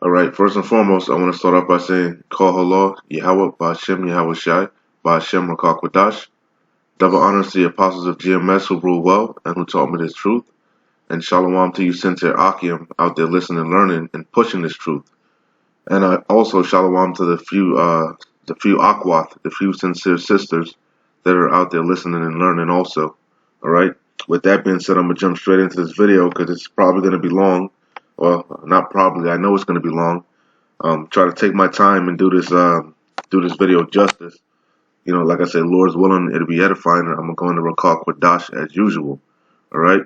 All right, first and foremost, I want to start off by saying, Call Allah, Yahweh, Ba'ashem, Yahweh Shai, Ba'ashem, Rakakwadash. Double honors to the apostles of GMS who rule well and who taught me this truth. And shalom to you, sincere Akim, out there listening, learning, and pushing this truth. And also shalom to the few Akwath, the few sincere sisters that are out there listening and learning also. All right. With that being said, I'm gonna jump straight into this video because it's probably gonna be long. Well, not probably. I know it's gonna be long. Try to take my time and do this video justice. You know, like I said, Lord's willing, it'll be edifying. I'm gonna go into Rakal Kwadash as usual. All right.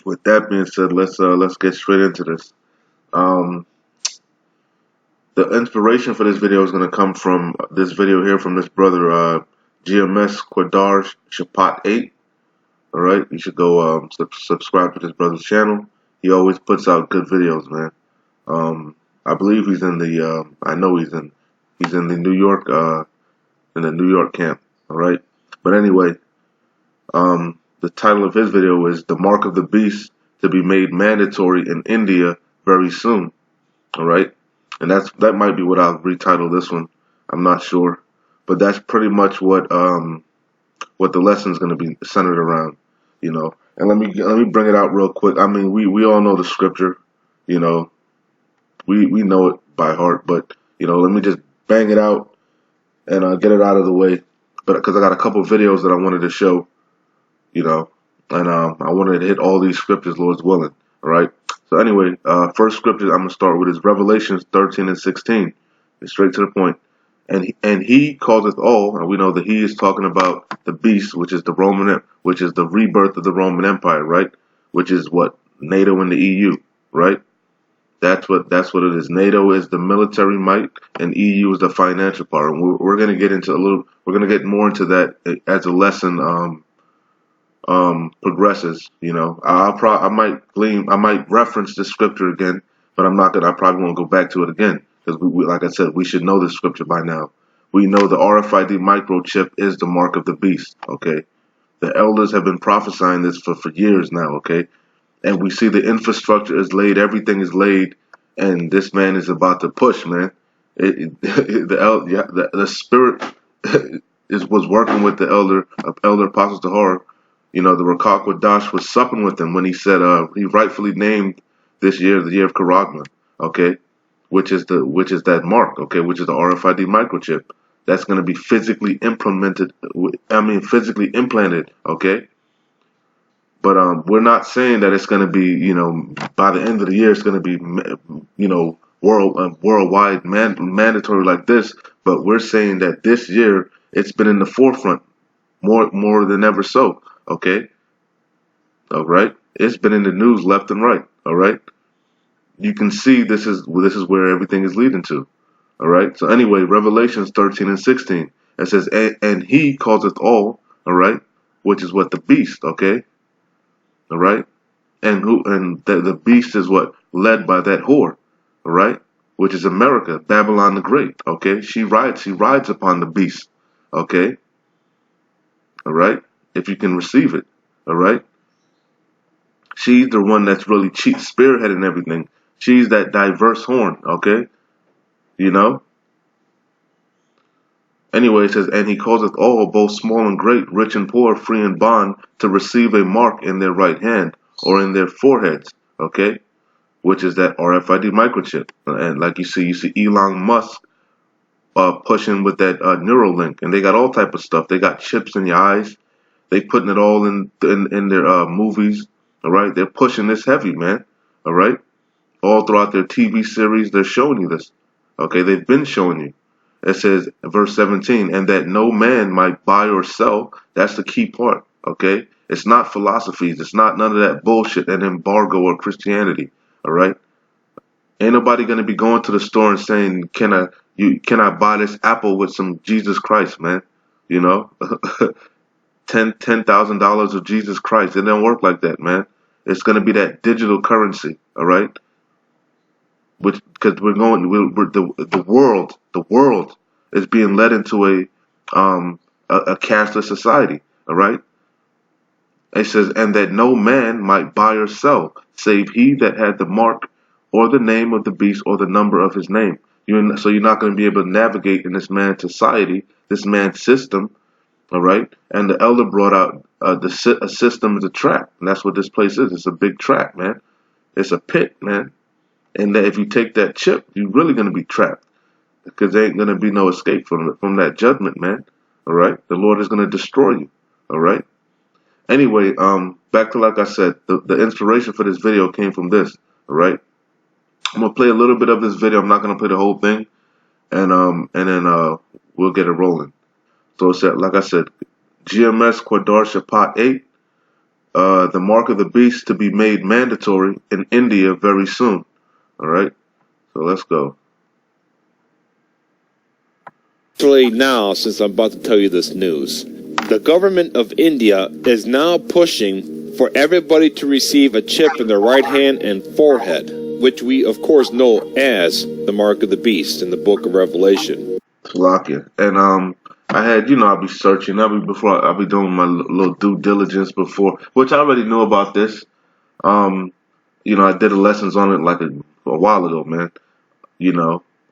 With that being said, let's get straight into this. The inspiration for this video is gonna come from this video here from this brother GMS Quadar Shapat 8. All right, you should go subscribe to this brother's channel. He always puts out good videos, man. I believe he's in the I know he's in the New York camp. All right, but anyway, the title of his video is "The Mark of the Beast to be made mandatory in India very soon." All right, and that might be what I'll retitle this one. I'm not sure, but that's pretty much what the lesson is going to be centered around, you know. And let me bring it out real quick. I mean, we all know the scripture, you know, we know it by heart, but you know, let me just bang it out and get it out of the way. But because I got a couple videos that I wanted to show, you know, and I wanted to hit all these scriptures, Lord's willing. All right. So anyway, first scripture I'm gonna start with is Revelations 13 and 16. Get straight to the point. And he causeth all, and we know that he is talking about the beast, which is which is the rebirth of the Roman Empire, right? Which is what NATO and the EU, right? That's what it is. NATO is the military might, and EU is the financial part. And we're gonna get into we're gonna get more into that as the lesson progresses. You know, I might reference this scripture again, but I probably won't go back to it again. Because like I said, we should know this scripture by now. We know the RFID microchip is the mark of the beast, okay? The elders have been prophesying this for years now, okay? And we see the infrastructure is laid, everything is laid, and this man is about to push, man. The spirit was working with the elder apostles to horror. You know, the Rakal Kwadash was supping with him when he said he rightfully named this year the year of Karagma, okay? Which is that mark, okay, which is the RFID microchip. That's going to be physically implemented, physically implanted, okay? But we're not saying that it's going to be, you know, by the end of the year it's going to be, you know, worldwide mandatory like this, but we're saying that this year it's been in the forefront more than ever so, okay? All right? It's been in the news left and right, all right? You can see this is where everything is leading to. All right. So anyway, Revelations 13 and 16. It says, and he causeth all right, which is what the beast, okay? All right. And the beast is what? Led by that whore, all right? Which is America, Babylon the Great, okay? She rides upon the beast, okay? All right. If you can receive it, all right? She's the one that's really spearheading everything. She's that diverse horn, okay? You know? Anyway, it says, and he causeth all, both small and great, rich and poor, free and bond, to receive a mark in their right hand or in their foreheads, okay? Which is that RFID microchip. And like you see Elon Musk pushing with that Neuralink, and they got all type of stuff. They got chips in your eyes. They putting it all in their movies, all right? They're pushing this heavy, man, all right? All throughout their TV series, they're showing you this. Okay, they've been showing you. It says, verse 17, and that no man might buy or sell. That's the key part, okay? It's not philosophies. It's not none of that bullshit and embargo or Christianity, all right? Ain't nobody going to be going to the store and saying, can I buy this apple with some Jesus Christ, man? You know? $10,000 of Jesus Christ. It don't work like that, man. It's going to be that digital currency, all right? Because the world is being led into a cashless society. All right. It says, and that no man might buy or sell, save he that had the mark or the name of the beast or the number of his name. So you're not going to be able to navigate in this man's society, this man's system, all right? And the elder brought out a system is a trap, and that's what this place is. It's a big trap, man. It's a pit, man. And that if you take that chip, you're really going to be trapped because there ain't going to be no escape from that judgment, man. All right? The Lord is going to destroy you, all right? Anyway, back to like I said, the inspiration for this video came from this, all right? I'm going to play a little bit of this video. I'm not going to play the whole thing, and then we'll get it rolling. So it said, like I said, GMS Quadar Shaphat 8, the mark of the beast to be made mandatory in India very soon. All right, so let's go. Actually, now, since I'm about to tell you this news, the government of India is now pushing for everybody to receive a chip in their right hand and forehead, which we, of course, know as the mark of the beast in the book of Revelation. Salakia. And I had, I'll be searching. I'll be doing my little due diligence before, which I already knew about this. I did lessons on it like a while ago, man.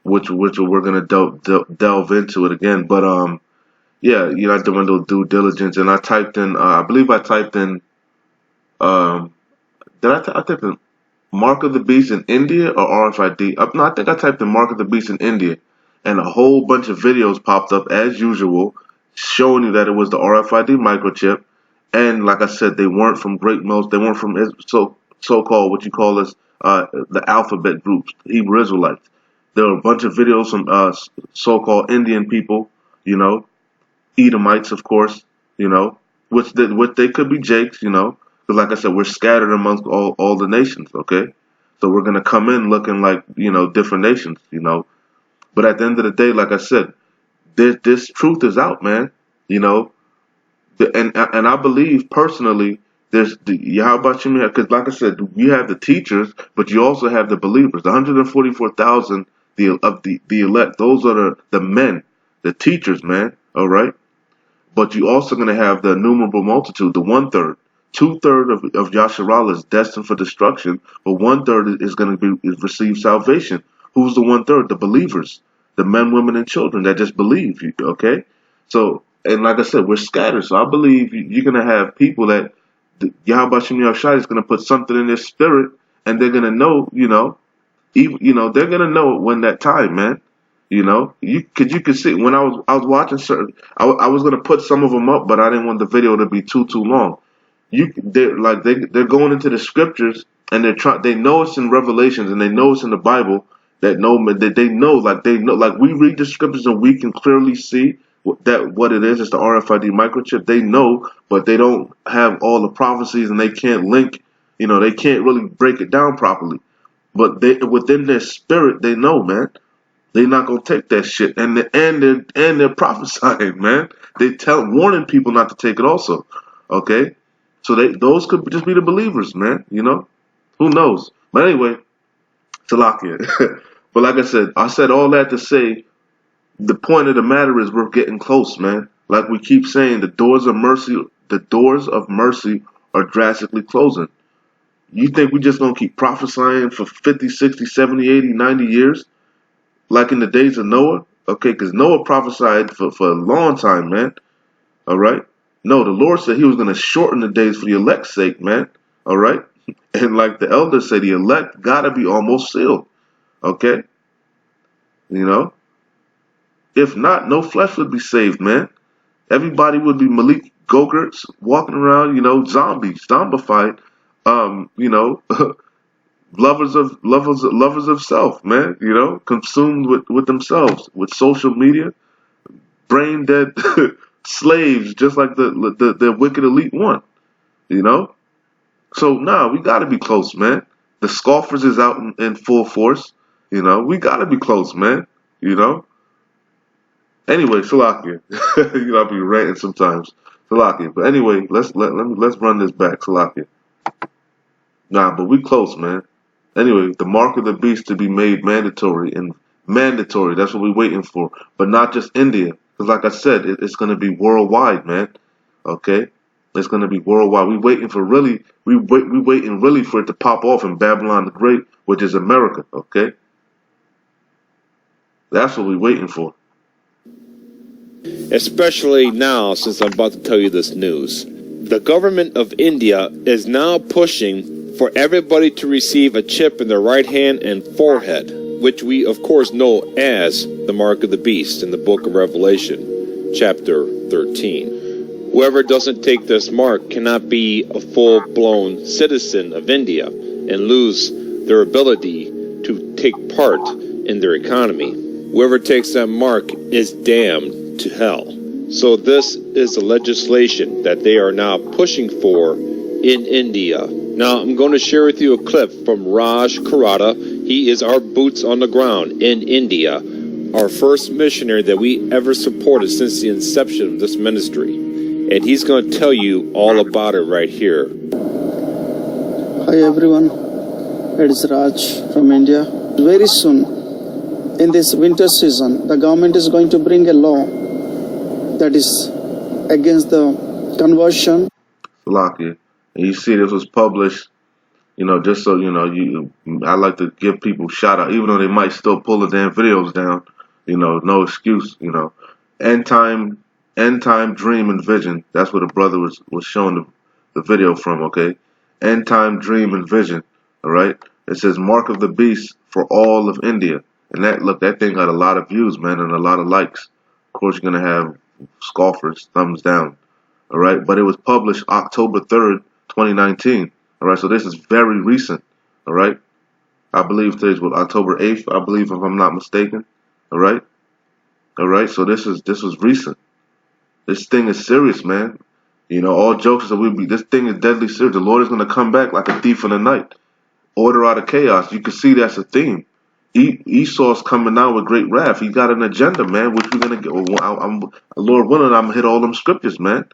Which we're gonna delve into it again. But yeah, I did my little due diligence, and I typed in. I believe I typed in. I typed in Mark of the Beast in India or RFID? No, I think I typed in Mark of the Beast in India, and a whole bunch of videos popped up as usual, showing you that it was the RFID microchip. And like I said, they weren't from Great Mills. They weren't from so-called what you call as the alphabet groups, Hebrew Israelites. There were a bunch of videos from so-called Indian people, Edomites, of course, which they could be Jakes, because like I said, we're scattered amongst all the nations, okay? So we're gonna come in looking like different nations, But at the end of the day, like I said, this truth is out, man, And I believe personally, there's the Yahweh Shemir, because like I said, you have the teachers, but you also have the believers, the 144,000 the elect. Those are the men, the teachers, man. All right, but you also going to have the innumerable multitude, the 1/3, 2/3 of Yasharal is destined for destruction, but 1/3 is going to receive salvation. Who's the 1/3? The believers, the men, women, and children that just believe. Okay, so. And like I said, we're scattered. So I believe you're going to have people that Yahweh Shem Yahushai is going to put something in their spirit, and they're going to know, they're going to know it when that time, man. You could see when I was watching certain, I was going to put some of them up, but I didn't want the video to be too long. They're going into the scriptures, and they know it's in Revelations, and they know it's in the Bible that they know like we read the scriptures and we can clearly see that what it is the RFID microchip. They know, but they don't have all the prophecies, and they can't link. They can't really break it down properly. But within their spirit, they know, man. They're not gonna take that shit, and they're prophesying, man. They warning people not to take it, also. Okay, so those could just be the believers, man. Who knows? But anyway, Salakia. But like I said all that to say. The point of the matter is we're getting close, man. Like we keep saying, the doors of mercy are drastically closing. You think we're just going to keep prophesying for 50, 60, 70, 80, 90 years? Like in the days of Noah? Okay, because Noah prophesied for a long time, man. All right? No, the Lord said he was going to shorten the days for the elect's sake, man. All right? And like the elder said, the elect got to be almost sealed. Okay? If not, no flesh would be saved, man. Everybody would be Malik Go-Gurts walking around, zombies, zombified, lovers of self, man, consumed with themselves, with social media, brain dead slaves, just like the wicked elite one, So we gotta be close, man. The scoffers is out in full force, we gotta be close, man, Anyway, Salakia. I'll be ranting sometimes. Salakia. But anyway, let's run this back, Salakia. But we close, man. Anyway, the mark of the beast to be made mandatory. That's what we're waiting for. But not just India. Because like I said, it's going to be worldwide, man. Okay? It's going to be worldwide. We waiting for really, we waiting really for it to pop off in Babylon the Great, which is America. Okay, that's what we waiting for. Especially now, since I'm about to tell you this news. The government of India is now pushing for everybody to receive a chip in their right hand and forehead, which we of course know as the mark of the beast in the book of Revelation, chapter 13. Whoever doesn't take this mark cannot be a full-blown citizen of India and lose their ability to take part in their economy. Whoever takes that mark is damned to hell. So this is the legislation that they are now pushing for in India. Now I'm going to share with you a clip from Raj Karada. He is our boots on the ground in India, our first missionary that we ever supported since the inception of this ministry. And he's going to tell you all about it right here. Hi everyone, it is Raj from India. Very soon, in this winter season, the government is going to bring a law that is against the conversion. Lucky. And you see this was published, just so I like to give people shout out, even though they might still pull the damn videos down, no excuse, End time dream and vision. That's what the brother was showing the video from, okay? End time dream and vision, all right? It says mark of the beast for all of India. And that thing got a lot of views, man, and a lot of likes. Of course, you're going to have scoffers, thumbs down, all right? But it was published October 3rd, 2019, all right? So this is very recent, all right? I believe today's October 8th, I believe, if I'm not mistaken, all right? All right, so this was recent. This thing is serious, man. All jokes that this thing is deadly serious. The Lord is going to come back like a thief in the night. Order out of chaos. You can see that's a theme. Esau's coming out with great wrath. He got an agenda, man, which we're going to get. Lord willing, I'm going to hit all them scriptures, man.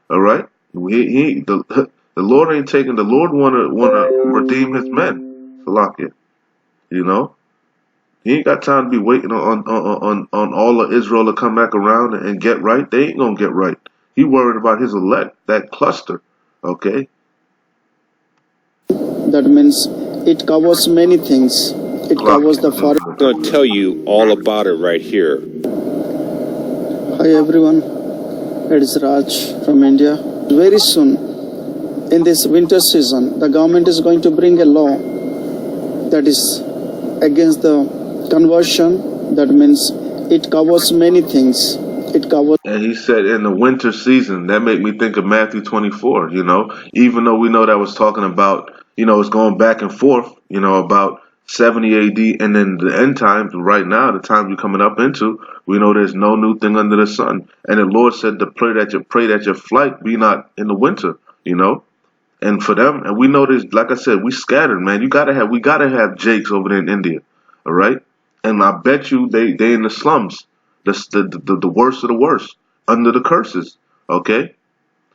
All right? The Lord ain't taking, the Lord want to redeem his men. Salakia. He ain't got time to be waiting on all of Israel to come back around and get right. They ain't going to get right. He worried about his elect, that cluster. Okay? That means it covers many things. It covers the foreign. I'm going to tell you all about it right here. Hi everyone, it is Raj from India. Very soon, in this winter season, the government is going to bring a law that is against the conversion. That means it covers many things. It covers. And he said in the winter season, that made me think of Matthew 24, even though we know that was talking about, it's going back and forth, about 70 AD and then the end times. Right now, the times we're coming up into, we know there's no new thing under the sun. And the Lord said to pray that your flight be not in the winter, And for them, and we know this, like I said, we scattered, man. We gotta have Jakes over there in India, all right? And I bet you they in the slums, the worst of the worst, under the curses, okay?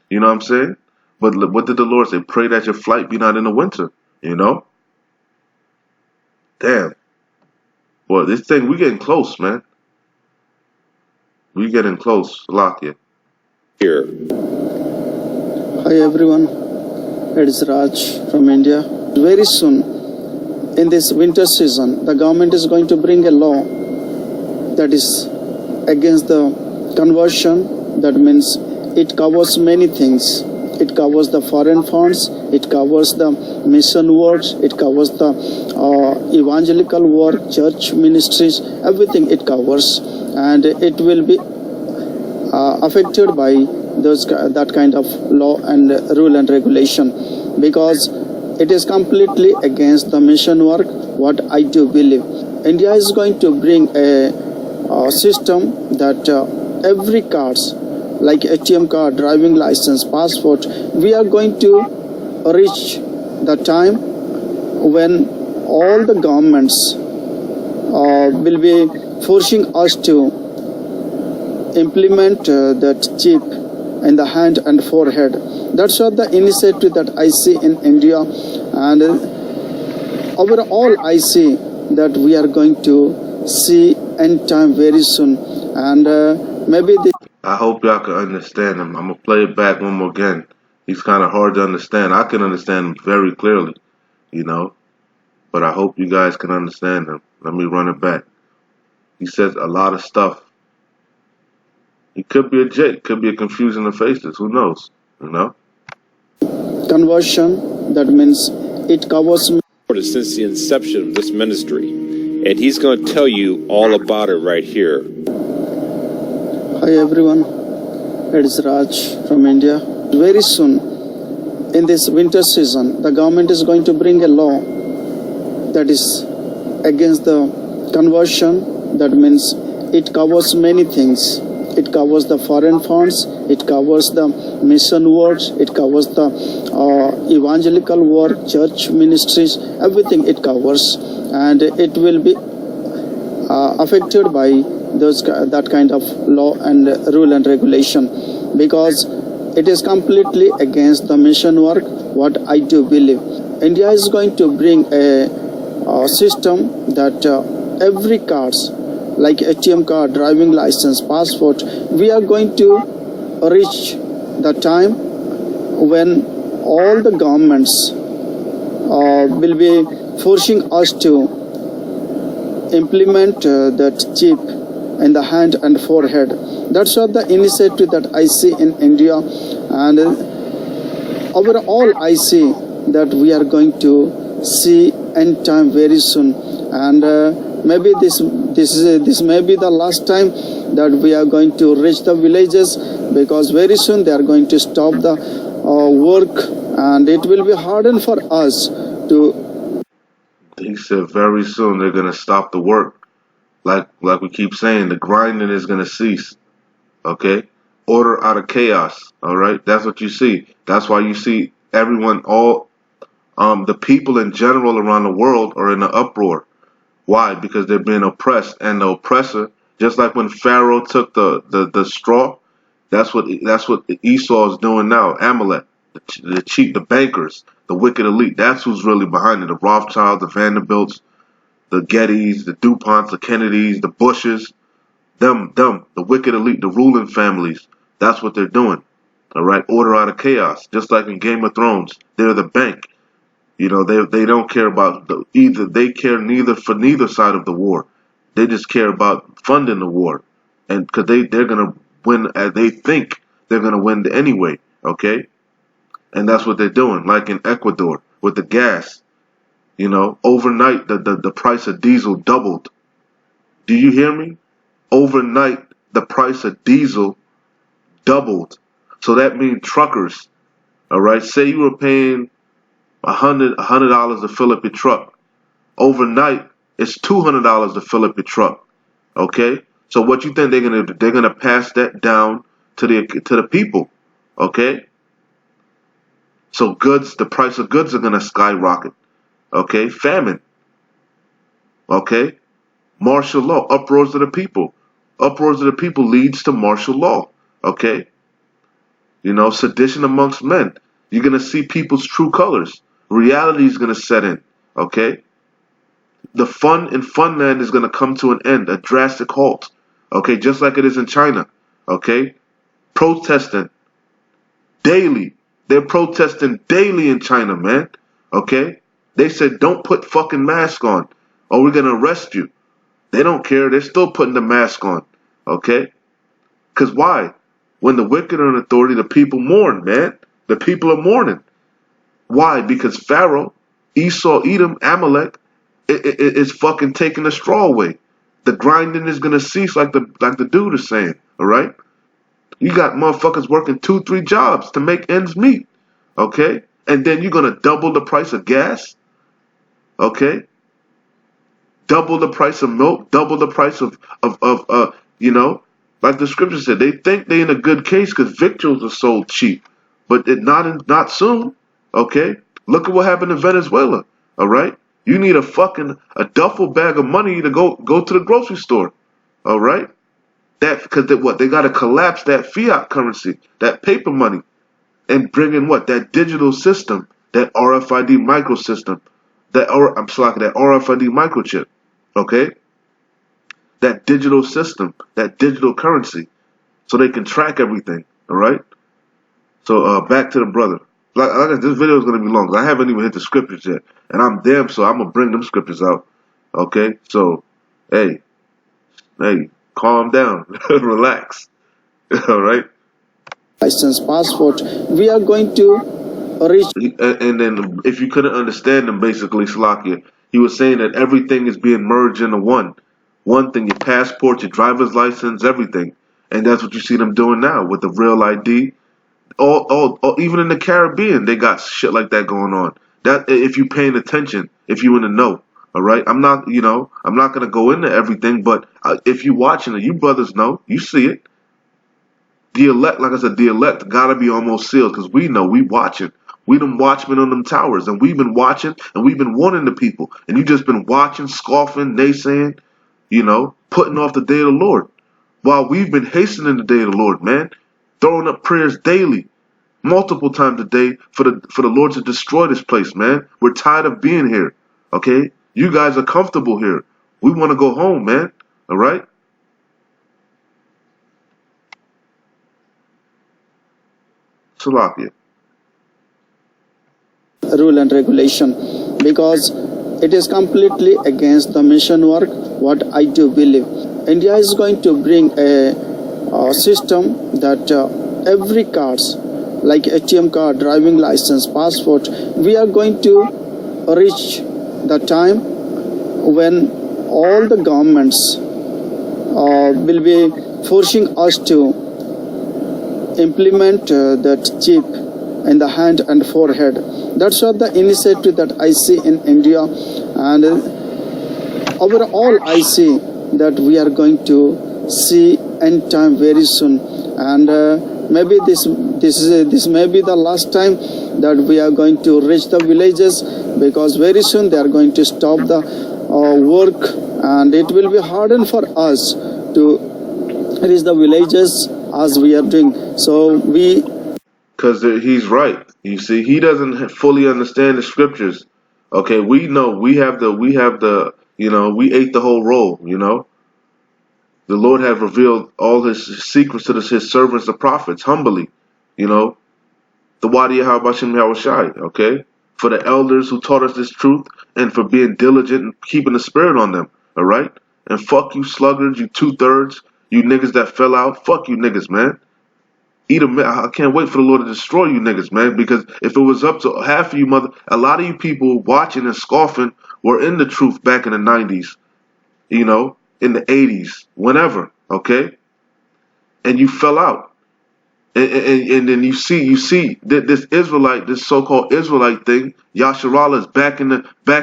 You know what I'm saying? But what did the Lord say? Pray that your flight be not in the winter, Damn. Boy, this thing, we getting close, man. We getting close. Lakia. Here. Hi everyone, it is Raj from India. Very soon, in this winter season, the government is going to bring a law that is against the conversion. That means it covers many things. It covers the foreign funds, it covers the mission works, it covers the evangelical work, church ministries, everything it covers. And it will be affected by that kind of law and rule and regulation, because it is completely against the mission work, what I do believe. India is going to bring a system that every cards, like ATM card, driving license, passport, we are going to reach the time when all the governments will be forcing us to implement that chip in the hand and forehead. That's what the initiative that I see in India, and overall I see that we are going to see end time very soon, and maybe this. I hope y'all can understand him. I'm gonna play it back one more again. He's kind of hard to understand. I can understand him very clearly, you know, but I hope you guys can understand him. Let me run it back. He says a lot of stuff. He could be a Jake, could be a confusing of faces. Who knows, you know? Conversion, that means it covers Since the inception of this ministry, and he's going to tell you all about it right here. Hi everyone, it is Raj from India. Very soon, in this winter season, the government is going to bring a law that is against the conversion. That means it covers many things. It covers the foreign funds, it covers the mission works, it covers the evangelical work, church ministries, everything it covers. And it will be affected by that kind of law and rule and regulation, because it is completely against the mission work, what I do believe. India is going to bring a system that every cards, like ATM card, driving license, passport, we are going to reach the time when all the governments will be forcing us to implement that chip in the hand and forehead. That's what the initiative that I see in India, and overall I see that we are going to see end time very soon, and maybe this may be the last time that we are going to reach the villages, because very soon they are going to stop the work, and it will be hardened for us to. He said very soon they're gonna stop the work. Like we keep saying, the grinding is gonna cease. Okay? Order out of chaos. Alright? That's what you see. That's why you see everyone, all the people in general around the world are in an uproar. Why? Because they're being oppressed, and the oppressor, just like when Pharaoh took the straw, that's what Esau is doing now. Amalek, the bankers, the wicked elite. That's who's really behind it. The Rothschilds, the Vanderbilts, the Gettys, the DuPonts, the Kennedys, the Bushes, the wicked elite, the ruling families. That's what they're doing. All right, order out of chaos. Just like in Game of Thrones, they're the bank. You know, they don't care about they care neither for neither side of the war. They just care about funding the war, and because they're gonna win, as they think they're gonna win anyway. Okay, and that's what they're doing. Like in Ecuador with the gas, you know, overnight the price of diesel doubled. Do you hear me? Overnight the price of diesel doubled. So that means truckers, all right, say you were paying $100 to fill up your truck. Overnight, it's $200 to fill up your truck. Okay, so what you think they're gonna do? They're gonna pass that down to the people. Okay, so the price of goods are gonna skyrocket. Okay, famine. Okay, martial law, uproars of the people. Uproars of the people leads to martial law. Okay, you know, sedition amongst men. You're gonna see people's true colors. Reality is going to set in, okay? The fun in Funland is going to come to an end, a drastic halt, okay? Just like it is in China, okay? Protesting daily. They're protesting daily in China, man, okay? They said, don't put fucking mask on or we're going to arrest you. They don't care. They're still putting the mask on, okay? Because why? When the wicked are in authority, the people mourn, man. The people are mourning. Why? Because Pharaoh, Esau, Edom, Amalek is fucking taking the straw away. The grinding is gonna cease, like the dude is saying. All right, you got motherfuckers working 2-3 jobs to make ends meet. Okay, and then you're gonna double the price of gas. Okay, double the price of milk, double the price of you know, like the scripture said, they think they in a good case because victuals are sold cheap, but not soon. Okay, look at what happened in Venezuela. All right, you need a duffel bag of money to go to the grocery store. All right, because they got to collapse that fiat currency, that paper money, and bring in that digital system, that RFID microsystem, that RFID microchip. Okay, that digital system, that digital currency, so they can track everything. All right. So back to the brother. Like I said, this video is gonna be long 'cause I haven't even hit the scriptures yet, and I'm damn so I'm gonna bring them scriptures out. Okay, so hey, calm down, relax. All right. license, passport. We are going to reach. And then if you couldn't understand him, basically, Slakia, he was saying that everything is being merged into one thing: your passport, your driver's license, everything. And that's what you see them doing now with the real ID. All even in the Caribbean, they got shit like that going on. That if you paying attention, if you in the know, all right. I'm not gonna go into everything, but if you watching it, you brothers know, you see it. The elect, like I said, the elect gotta be almost sealed because we know, we watching. We them watchmen on them towers, and we've been watching, and we've been warning the people, and you just been watching, scoffing, naysaying, putting off the day of the Lord, while we've been hastening the day of the Lord, man, throwing up prayers daily, multiple times a day for the Lord to destroy this place, man. We're tired of being here, okay? You guys are comfortable here. We want to go home, man. All right? Salakia. Rule and regulation, because it is completely against the mission work. What I do believe, India is going to bring a system that every cards like ATM card, driving license, passport, we are going to reach the time when all the governments will be forcing us to implement that chip in the hand and forehead. That's what the initiative that I see in India, and overall I see that we are going to see end time very soon, and maybe this may be the last time that we are going to reach the villages, because very soon they are going to stop the work, and it will be harder for us to reach the villages as we are doing. So because he's right. You see, he doesn't fully understand the scriptures. Okay, we know we ate the whole roll. The Lord have revealed all his secrets to his servants, the prophets, humbly. The Wadi Yahabashim Yahushai, okay? For the elders who taught us this truth, and for being diligent and keeping the spirit on them, all right? And fuck you sluggards, you 2/3, you niggas that fell out. Fuck you niggas, man. I can't wait for the Lord to destroy you niggas, man, because if it was up to half of you a lot of you people watching and scoffing were in the truth back in the 90s, in the 80s, whenever, okay? And you fell out. And then you see that this so-called Israelite thing, Yasharallah, is back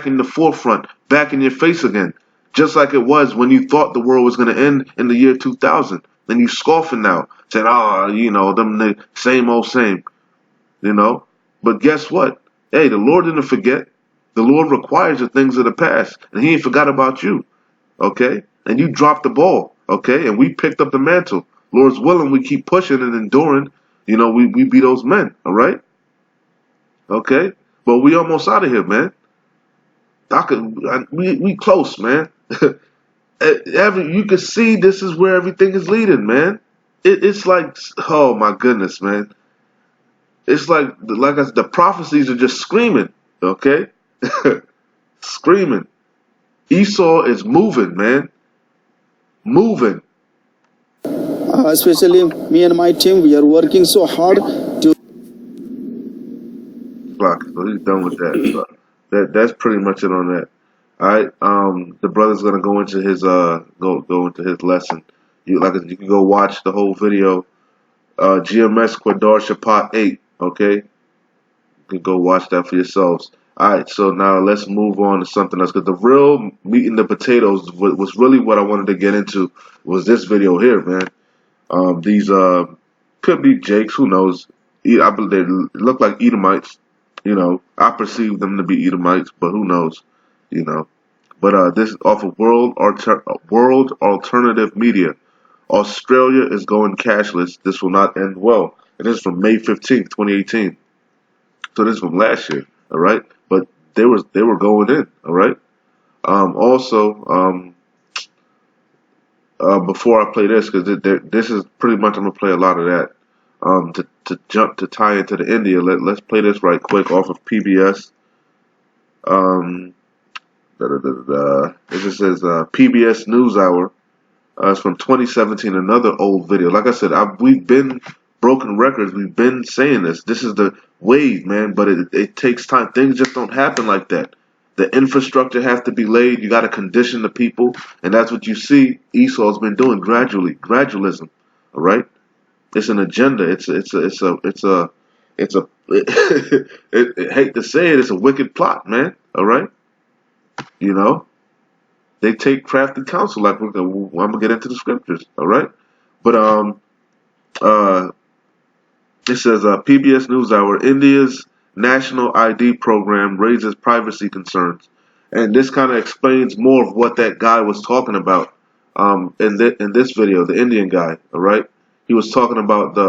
in the forefront, back in your face again, just like it was when you thought the world was going to end in the year 2000. And you scoffing now, saying, them the same old same, But guess what? Hey, the Lord didn't forget. The Lord requires the things of the past, and He ain't forgot about you, okay? And you dropped the ball, okay? And we picked up the mantle. Lord's willing, we keep pushing and enduring. We be those men, all right? Okay? But we almost out of here, man. We close, man. You can see this is where everything is leading, man. It's like, oh my goodness, man. It's like I said, the prophecies are just screaming, okay? Screaming. Esau is moving, man. Moving. Especially me and my team, we are working so hard to. So he's done with that. So that's pretty much it on that. All right. The brother's gonna go into his go into his lesson. You can go watch the whole video. GMS Qadar Shapat 8. Okay. You can go watch that for yourselves. All right. So now let's move on to something else, because the real meat and the potatoes was really what I wanted to get into was this video here, man. These could be Jakes, who knows? I believe they look like Edomites. I perceive them to be Edomites, but who knows? But this is off of World Alternative Media. Australia is going cashless. This will not end well. And this is from May 15th, 2018. So this is from last year, all right? But they were going in, all right? Before I play this, because this is pretty much, I'm going to play a lot of that. to tie into the India. Let's play this right quick off of PBS. It just says PBS NewsHour. It's from 2017, another old video. Like I said, we've been broken records. We've been saying this. This is the wave, man, but it takes time. Things just don't happen like that. The infrastructure has to be laid. You got to condition the people, and that's what you see Esau's been doing gradually. Gradualism, all right? It's an agenda. I hate to say it, it's a wicked plot, man, all right? You know? They take crafty counsel, like I'm gonna get into the scriptures, all right? But it says PBS NewsHour, India's national ID program raises privacy concerns, and this kind of explains more of what that guy was talking about in this video, the Indian guy, all right? He was talking about the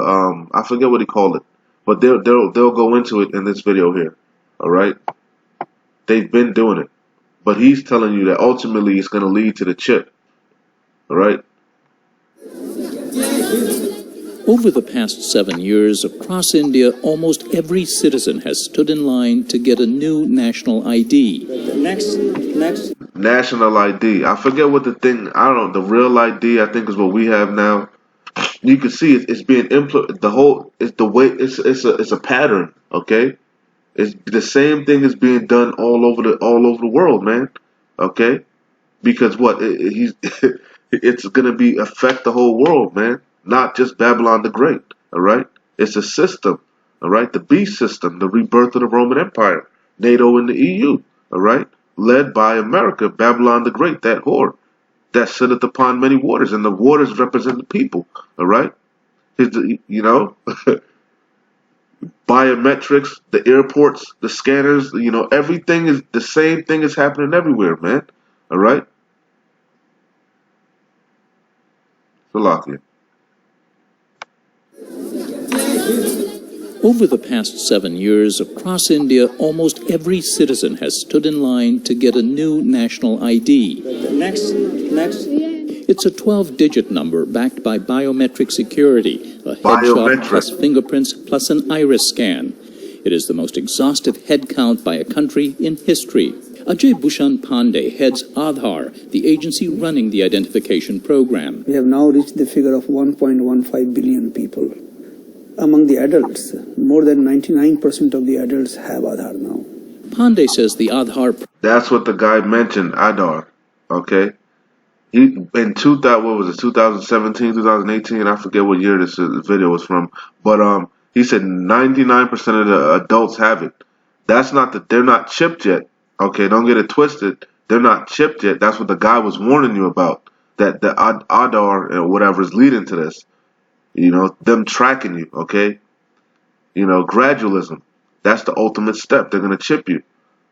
I forget what he called it, but they'll go into it in this video here, all right? They've been doing it. But he's telling you that ultimately it's going to lead to the chip. All right? Over the past 7 years, across India, almost every citizen has stood in line to get a new national ID. Next. National ID. I forget what the thing, I don't know, the real ID I think is what we have now. You can see it's being implemented, it's a pattern, okay? It's the same thing is being done all over the world, man. Okay, because what it's gonna be affect the whole world, man. Not just Babylon the Great. All right, it's a system. All right, the beast system, the rebirth of the Roman Empire, NATO and the EU. All right, led by America, Babylon the Great, that whore that sitteth upon many waters, and the waters represent the people. All right, biometrics, the airports, the scanners, everything is the same thing is happening everywhere, man. All right? Salakia. Over the past 7 years, across India, almost every citizen has stood in line to get a new national ID. Next. It's a 12-digit number backed by biometric security, a headshot plus fingerprints plus an iris scan. It is the most exhaustive head count by a country in history. Ajay Bhushan Pandey heads Aadhaar, the agency running the identification program. We have now reached the figure of 1.15 billion people. Among the adults, more than 99% of the adults have Aadhaar now. Pandey says the Aadhaar... That's what the guy mentioned, Aadhaar, okay? In 2017, 2018, I forget what year this video was from, but he said 99% of the adults have it. That's not that they're not chipped yet. Okay, don't get it twisted. They're not chipped yet. That's what the guy was warning you about. That the Aadhaar or whatever is leading to this. Them tracking you. Okay, gradualism. That's the ultimate step. They're gonna chip you.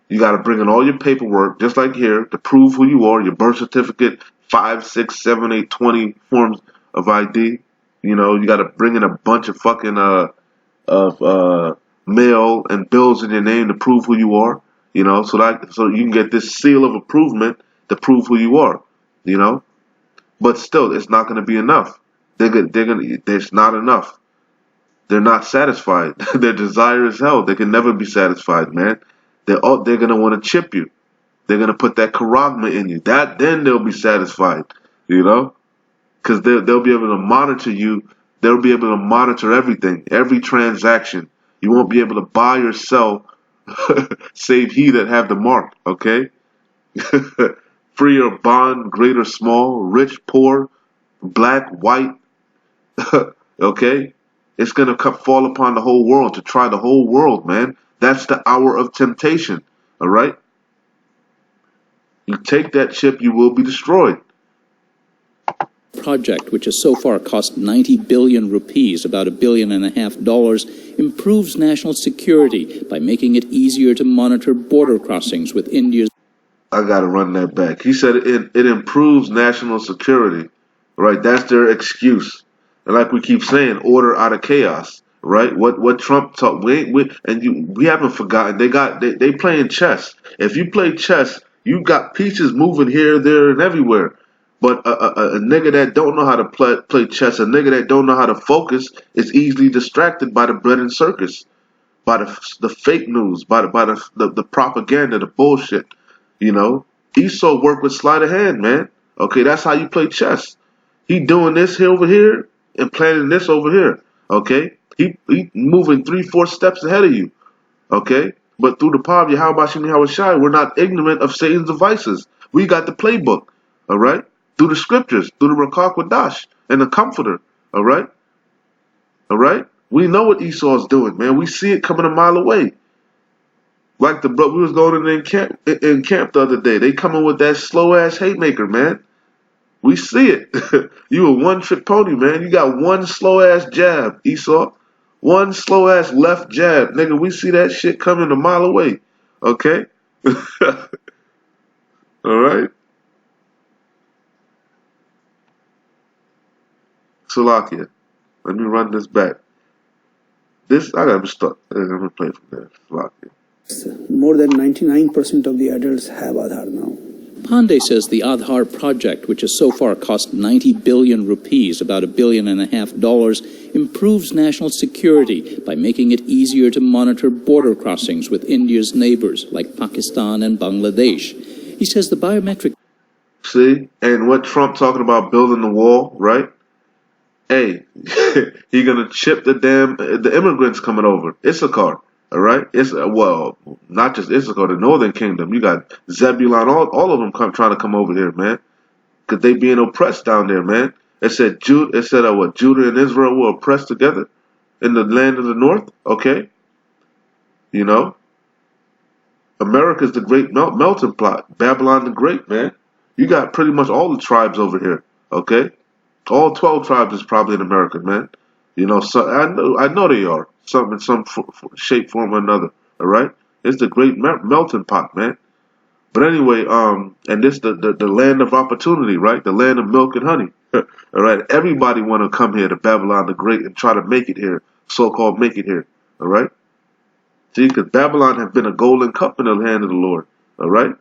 You got to bring in all your paperwork, just like here, to prove who you are. Your birth certificate. 5, 6, 7, 8, 20 forms of ID. You got to bring in a bunch of fucking mail and bills in your name to prove who you are. So you can get this seal of approval to prove who you are. But still, it's not going to be enough. There's not enough. They're not satisfied. Their desire is hell. They can never be satisfied, man. They're going to want to chip you. They're going to put that charagma in you. Then they'll be satisfied, because they'll be able to monitor you. They'll be able to monitor everything, every transaction. You won't be able to buy or sell, save he that have the mark, okay? Free or bond, great or small, rich, poor, black, white, okay? It's going to fall upon the whole world, to try the whole world, man. That's the hour of temptation, all right? You take that chip, you will be destroyed. Project, which has so far cost 90 billion rupees, about $1.5 billion, improves national security by making it easier to monitor border crossings with India's... I gotta run that back. He said it improves national security, right? That's their excuse. And like we keep saying, order out of chaos, right? What Trump taught, we haven't forgotten. They playing chess. If you play chess, you got pieces moving here, there, and everywhere. But a nigga that don't know how to play chess, a nigga that don't know how to focus, is easily distracted by the bread and circus, by the fake news, by the propaganda, the bullshit. You know, Esau worked with sleight of hand, man. Okay, that's how you play chess. He doing this here over here and planning this over here. Okay, he moving 3-4 steps ahead of you. Okay, but through the power of Yahweh Shem Yahweh Shai, we're not ignorant of Satan's devices. We got the playbook. All right. Through the scriptures, through the Rakah Quadash and the Comforter, all right? All right? We know what Esau's doing, man. We see it coming a mile away. Like we was going in camp the other day. They coming with that slow-ass hate maker, man. We see it. You a one-trick pony, man. You got one slow-ass jab, Esau. One slow-ass left jab. Nigga, we see that shit coming a mile away, okay? All right? Salakia. Let me run this back. This, I gotta be stuck. I'm gonna play from there. Salakia. More than 99% of the adults have Aadhaar now. Pandey says the Aadhaar project, which has so far cost 90 billion rupees, about $1.5 billion, improves national security by making it easier to monitor border crossings with India's neighbors like Pakistan and Bangladesh. He says the biometric... See? And what Trump talking about building the wall, right? Hey, he gonna chip the immigrants coming over. Issachar, all right? Well, not just Issachar, the Northern Kingdom. You got Zebulon, all of them trying to come over here, man, because they being oppressed down there, man. It said Judah and Israel were oppressed together in the land of the north. Okay, you know, America's the great melting pot. Babylon the Great, man. You got pretty much all the tribes over here. Okay. All 12 tribes is probably in America, man. You know, so I know they are. Some in some shape, form, or another. All right, it's the great melting pot, man. But anyway, and this the land of opportunity, right? The land of milk and honey. All right, everybody want to come here to Babylon the Great and try to make it here, so-called make it here. All right, see, because Babylon have been a golden cup in the hand of the Lord. All right,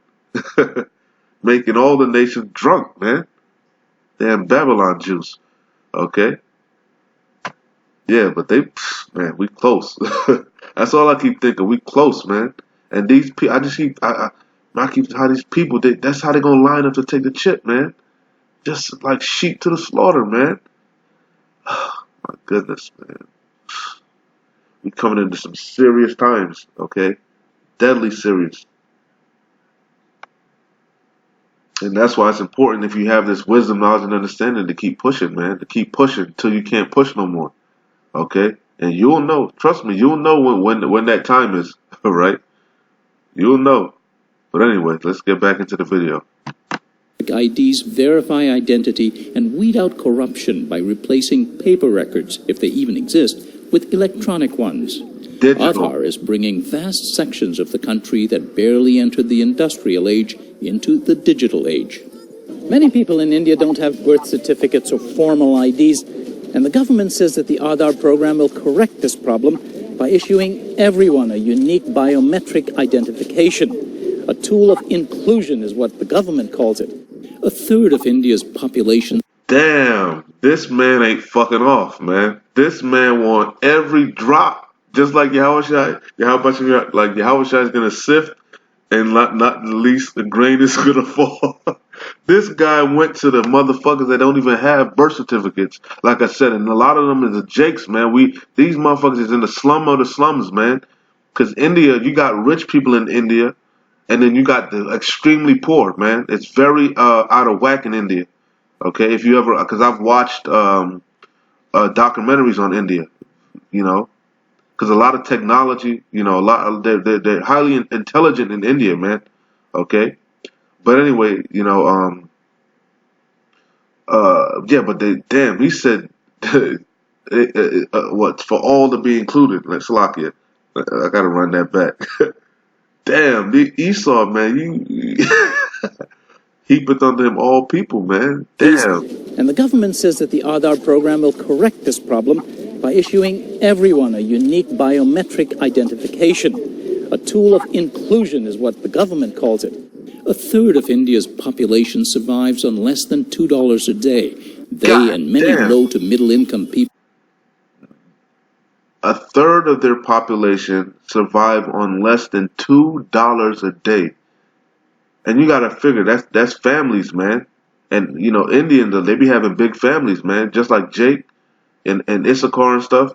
making all the nations drunk, man. Damn Babylon juice. Okay? Yeah, but man, we close. That's all I keep thinking. We close, man. And these people, I keep how these people, that's how they gonna line up to take the chip, man. Just like sheep to the slaughter, man. My goodness, man. We coming into some serious times, okay? Deadly serious. And that's why it's important, if you have this wisdom, knowledge, and understanding, to keep pushing, man. To keep pushing until you can't push no more. Okay? And you'll know. Trust me, you'll know when that time is. All right? You'll know. But anyway, let's get back into the video. IDs verify identity and weed out corruption by replacing paper records, if they even exist, with electronic ones. Aadhaar is bringing vast sections of the country that barely entered the industrial age into the digital age. Many people in India don't have birth certificates or formal IDs, and the government says that the Aadhaar program will correct this problem by issuing everyone a unique biometric identification. A tool of inclusion is what the government calls it. A third of India's population... Damn, this man ain't fucking off, man. This man want every drop. Just like Yahweh Shai, like Yahweh Shai is going to sift, and not the least the grain is going to fall. This guy went to the motherfuckers that don't even have birth certificates, like I said, and a lot of them is the jakes, man. These motherfuckers is in the slum of the slums, man. Because India, you got rich people in India, and then you got the extremely poor, man. It's very out of whack in India. Okay, if you ever, because I've watched documentaries on India, you know. Because a lot of technology, you know, they're highly intelligent in India, man. Okay, but anyway, you know, yeah, but he said, what, for all to be included, like Salakia. I gotta run that back. Damn, the Esau, man, heapeth unto him all people, man. Damn. And the government says that the Aadhaar program will correct this problem by issuing everyone a unique biometric identification. A tool of inclusion is what the government calls it. A third of India's population survives on less than $2 a day. They God and many damn. low to middle income people. A third of their population survive on less than $2 a day. And you gotta figure that's families, man. And you know, Indians, they be having big families, man. Just like Jake and Issachar and stuff.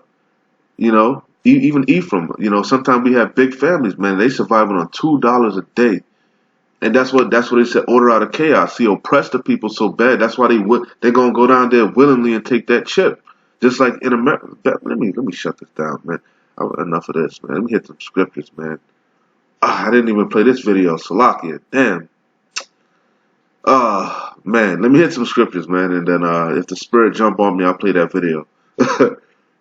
You know, even Ephraim. You know, sometimes we have big families, man. They surviving on $2 a day. And that's what they said. Order out of chaos. He oppressed the people so bad. That's why they're gonna go down there willingly and take that chip. Just like in America. Let me shut this down, man. Enough of this, man. Let me hit some scriptures, man. I didn't even play this video. Salakia. Damn. Man. Let me hit some scriptures, man. And then if the spirit jump on me, I'll play that video.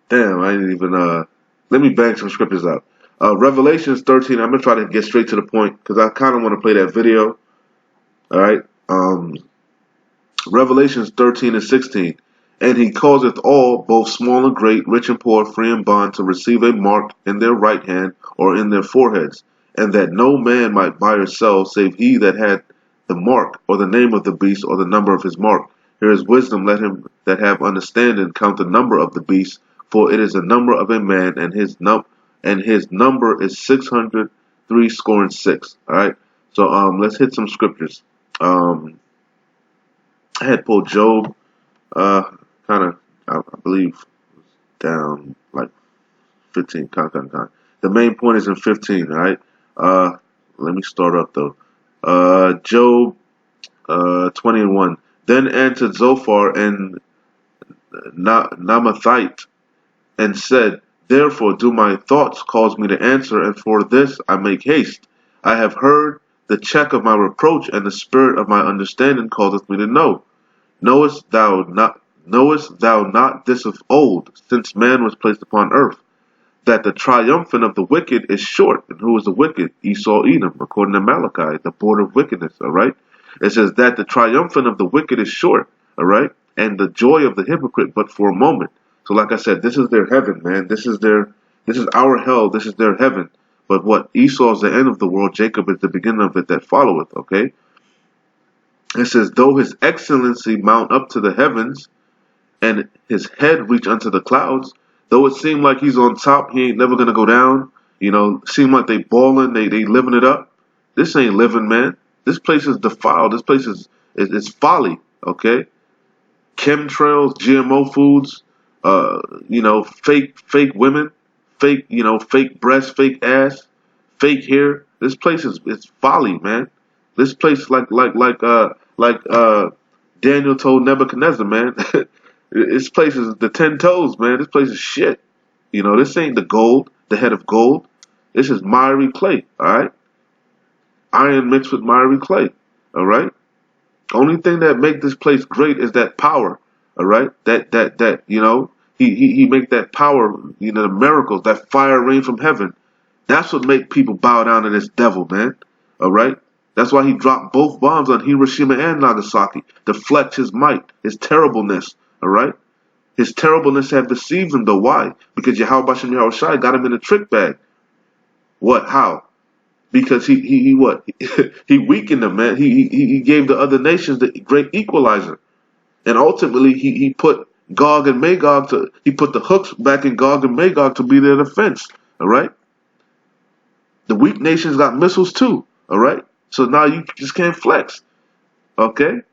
Damn. I didn't even. Let me bang some scriptures out. Revelations 13. I'm gonna try to get straight to the point because I kind of want to play that video. All right. Revelations 13 and 16. And he causeth all, both small and great, rich and poor, free and bond, to receive a mark in their right hand or in their foreheads, and that no man might buy or sell save he that had the mark, or the name of the beast, or the number of his mark. Here is wisdom. Let him that have understanding count the number of the beast, for it is the number of a man, and his number is 666. All right. So let's hit some scriptures. I had pulled Job. I believe down like 15. The main point is in 15, all right? Let me start up though. Job 20 and 1. Then answered Zophar and Namathite and said, therefore do my thoughts cause me to answer, and for this I make haste. I have heard the check of my reproach, and the spirit of my understanding causeth me to know. Knowest thou not this of old, since man was placed upon earth, that the triumphant of the wicked is short? And who is the wicked? Esau, Edom, according to Malachi, the border of wickedness, all right? It says that the triumphant of the wicked is short, all right? And the joy of the hypocrite but for a moment. So like I said, this is their heaven, man. This is our hell, this is their heaven. But what? Esau is the end of the world, Jacob is the beginning of it that followeth, okay? It says, though his excellency mount up to the heavens, and his head reach unto the clouds, though it seem like he's on top, he ain't never gonna go down. You know, seem like they balling, they living it up. This ain't living, man. This place is defiled. This place is folly, okay? Chemtrails, GMO foods, you know, fake women, fake breasts, fake ass, fake hair. This place is folly, man. This place like Daniel told Nebuchadnezzar, man. This place is the 10 toes, man. This place is shit. You know, this ain't the gold, the head of gold. This is miry clay, all right? Iron mixed with miry clay, all right? Only thing that make this place great is that power, all right? That you know, he make that power, you know, the miracles, that fire rain from heaven. That's what make people bow down to this devil, man, all right? That's why he dropped both bombs on Hiroshima and Nagasaki to flex his might, his terribleness. All right, his terribleness have deceived him, though. Why? Because Yahweh Bashem Yahushai got him in a trick bag. What? How? Because he what? He weakened them, man. He gave the other nations the great equalizer, and ultimately he put Gog and Magog he put the hooks back in Gog and Magog to be their defense. All right. The weak nations got missiles too. All right. So now you just can't flex. Okay.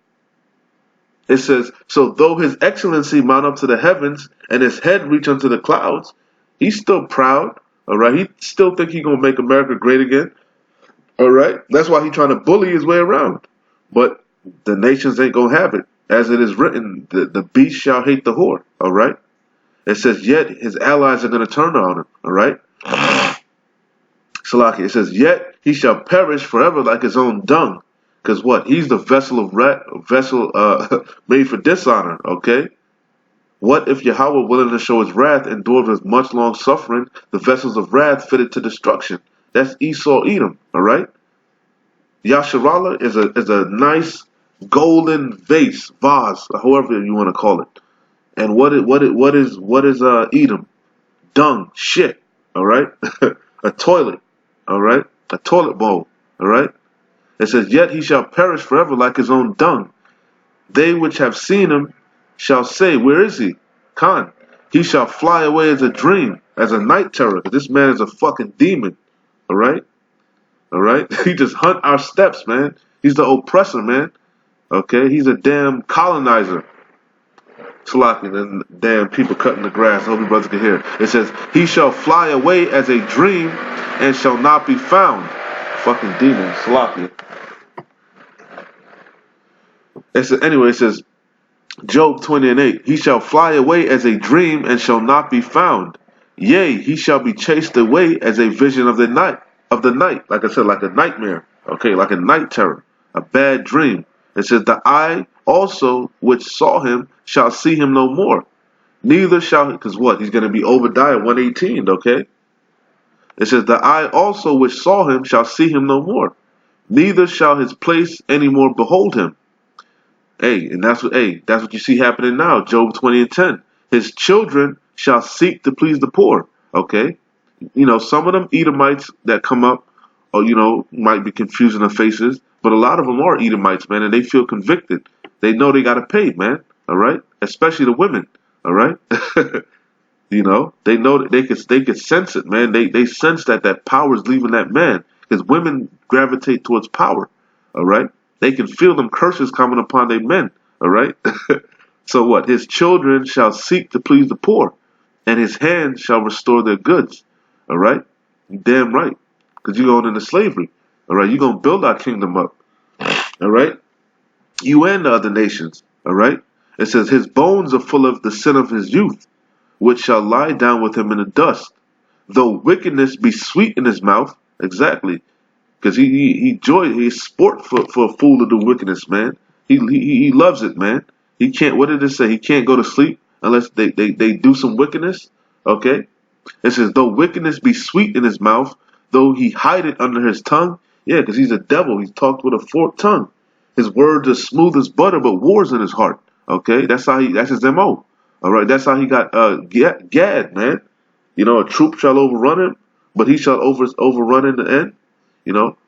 It says, so though his excellency mount up to the heavens and his head reach unto the clouds, he's still proud, all right? He still think he gonna make America great again, all right? That's why he trying to bully his way around. But the nations ain't gonna have it. As it is written, the beast shall hate the whore, all right? It says, yet his allies are gonna turn on him, all right? Salaki, it says, yet he shall perish forever like his own dung. Because what? He's the vessel made for dishonor, okay? What if Yahweh, willing to show his wrath, endured with much long suffering, the vessels of wrath fitted to destruction? That's Esau, Edom, all right? Yasharallah is a nice golden vase, however you want to call it. And what is Edom? Dung, shit, all right? A toilet, all right? A toilet bowl, all right? It says, yet he shall perish forever like his own dung. They which have seen him shall say, where is he? Khan. He shall fly away as a dream, as a night terror. This man is a fucking demon. Alright? Alright? He just hunt our steps, man. He's the oppressor, man. Okay? He's a damn colonizer. Slacking and damn people cutting the grass. I hope you brothers can hear. It says, he shall fly away as a dream and shall not be found. Fucking demon. Slacking. It says, anyway, it says, Job 20:8, he shall fly away as a dream and shall not be found. Yea, he shall be chased away as a vision of the night. Like I said, like a nightmare. Okay, like a night terror. A bad dream. It says, the eye also which saw him shall see him no more. Neither shall, because what? He's going to be Obadiah 1:18, okay? It says, the eye also which saw him shall see him no more. Neither shall his place any more behold him. Hey, and that's what you see happening now. Job 20:10. His children shall seek to please the poor. Okay? You know, some of them Edomites that come up, or, you know, might be confusing their faces, but a lot of them are Edomites, man, and they feel convicted. They know they got to pay, man. All right? Especially the women. All right? You know, they know that they could sense it, man. They sense that power is leaving that man, because women gravitate towards power. All right? They can feel them curses coming upon their men. All right? So what? His children shall seek to please the poor, and his hands shall restore their goods. All right? You damn right. Because you're going into slavery. All right? You're going to build our kingdom up. All right? You and the other nations. All right? It says, his bones are full of the sin of his youth, which shall lie down with him in the dust. Though wickedness be sweet in his mouth. Exactly. Because he's sport for a fool to do wickedness, man. He loves it, man. He can't, what did it say? He can't go to sleep unless they do some wickedness. Okay? It says, though wickedness be sweet in his mouth, though he hide it under his tongue. Yeah, because he's a devil. He's talked with a forked tongue. His words are smooth as butter, but war's in his heart. Okay? That's his MO. All right? That's how he got Gad, man. You know, a troop shall overrun him, but he shall overrun in the end. You know,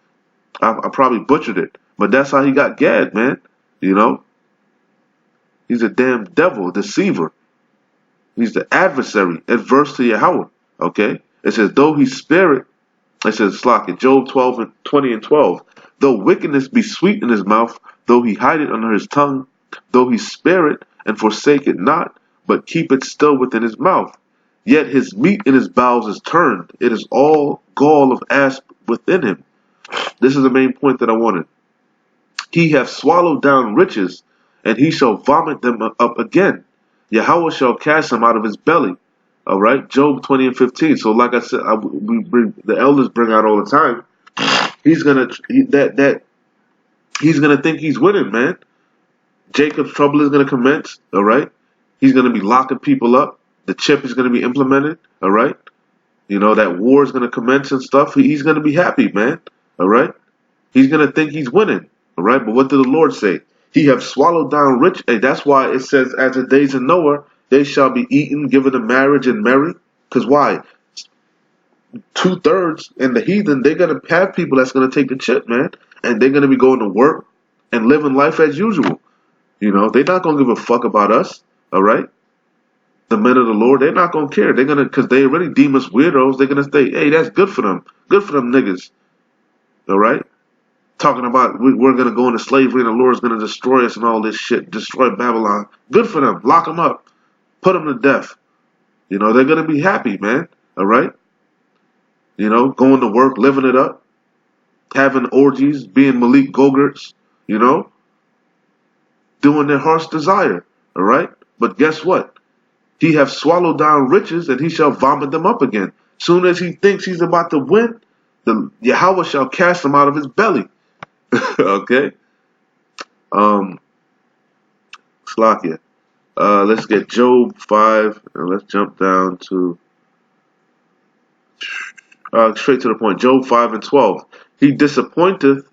I probably butchered it, but that's how he got Gad, man. You know, he's a damn devil, deceiver. He's the adversary, adverse to Yahweh. Okay, it says, though he spare it, it says, Slack it, Job 20:12. Though wickedness be sweet in his mouth, though he hide it under his tongue, though he spare it and forsake it not, but keep it still within his mouth. Yet his meat in his bowels is turned. It is all gall of asp within him. This is the main point that I wanted. He hath swallowed down riches, and he shall vomit them up again. Yahweh shall cast them out of his belly. All right, Job 20:15. So, like I said, the elders bring out all the time. He's gonna think he's winning, man. Jacob's trouble is gonna commence. All right, he's gonna be locking people up. The chip is gonna be implemented. All right, you know that war is gonna commence and stuff. He's gonna be happy, man. All right, he's gonna think he's winning. All right, but what did the Lord say? He have swallowed down rich. Hey, that's why it says, as the days of Noah, they shall be eaten, given in marriage, and marry. Because why? 2/3 in the heathen, they're going to have people that's going to take the chip, man. And they're going to be going to work and living life as usual. You know, they're not going to give a fuck about us. All right? The men of the Lord, they're not going to care. They're going to, because they already deem us weirdos, they're going to say, hey, that's good for them. Good for them niggas. All right? Talking about we're going to go into slavery and the Lord's going to destroy us and all this shit. Destroy Babylon. Good for them. Lock them up. Put them to death. You know, they're going to be happy, man. All right? You know, going to work, living it up. Having orgies, being Malik Gogerts. You know? Doing their heart's desire. All right? But guess what? He hath swallowed down riches and he shall vomit them up again. Soon as he thinks he's about to win, the Yahweh shall cast them out of his belly. Okay? Slakia. Let's get Job 5, and let's jump down to straight to the point. Job 5:12. He disappointeth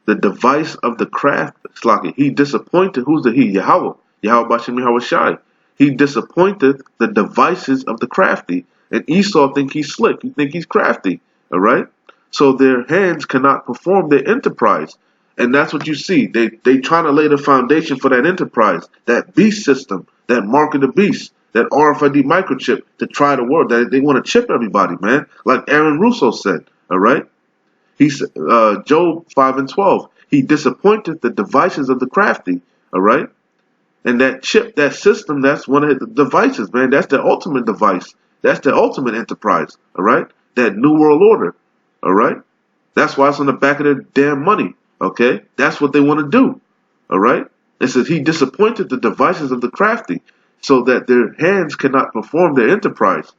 the device of the craft. Slakia. He disappointed. Who's the he? Yahweh. Yahweh Bashem Yahweh Shai. He disappointeth the devices of the crafty. And Esau think he's slick. He think he's crafty. All right? so their hands cannot perform their enterprise. And that's what you see. They trying to lay the foundation for that enterprise, that beast system, that mark of the beast, that RFID microchip to try to work. That they want to chip everybody, man. Like Aaron Russo said, all right? He said, Job 5:12. He disappointed the devices of the crafty, all right? And that chip, that system, that's one of the devices, man. That's the ultimate device. That's the ultimate enterprise, all right? That New World Order, all right? That's why it's on the back of their damn money, okay? That's what they want to do, all right? It says he disappointed the devices of the crafty so that their hands cannot perform their enterprise.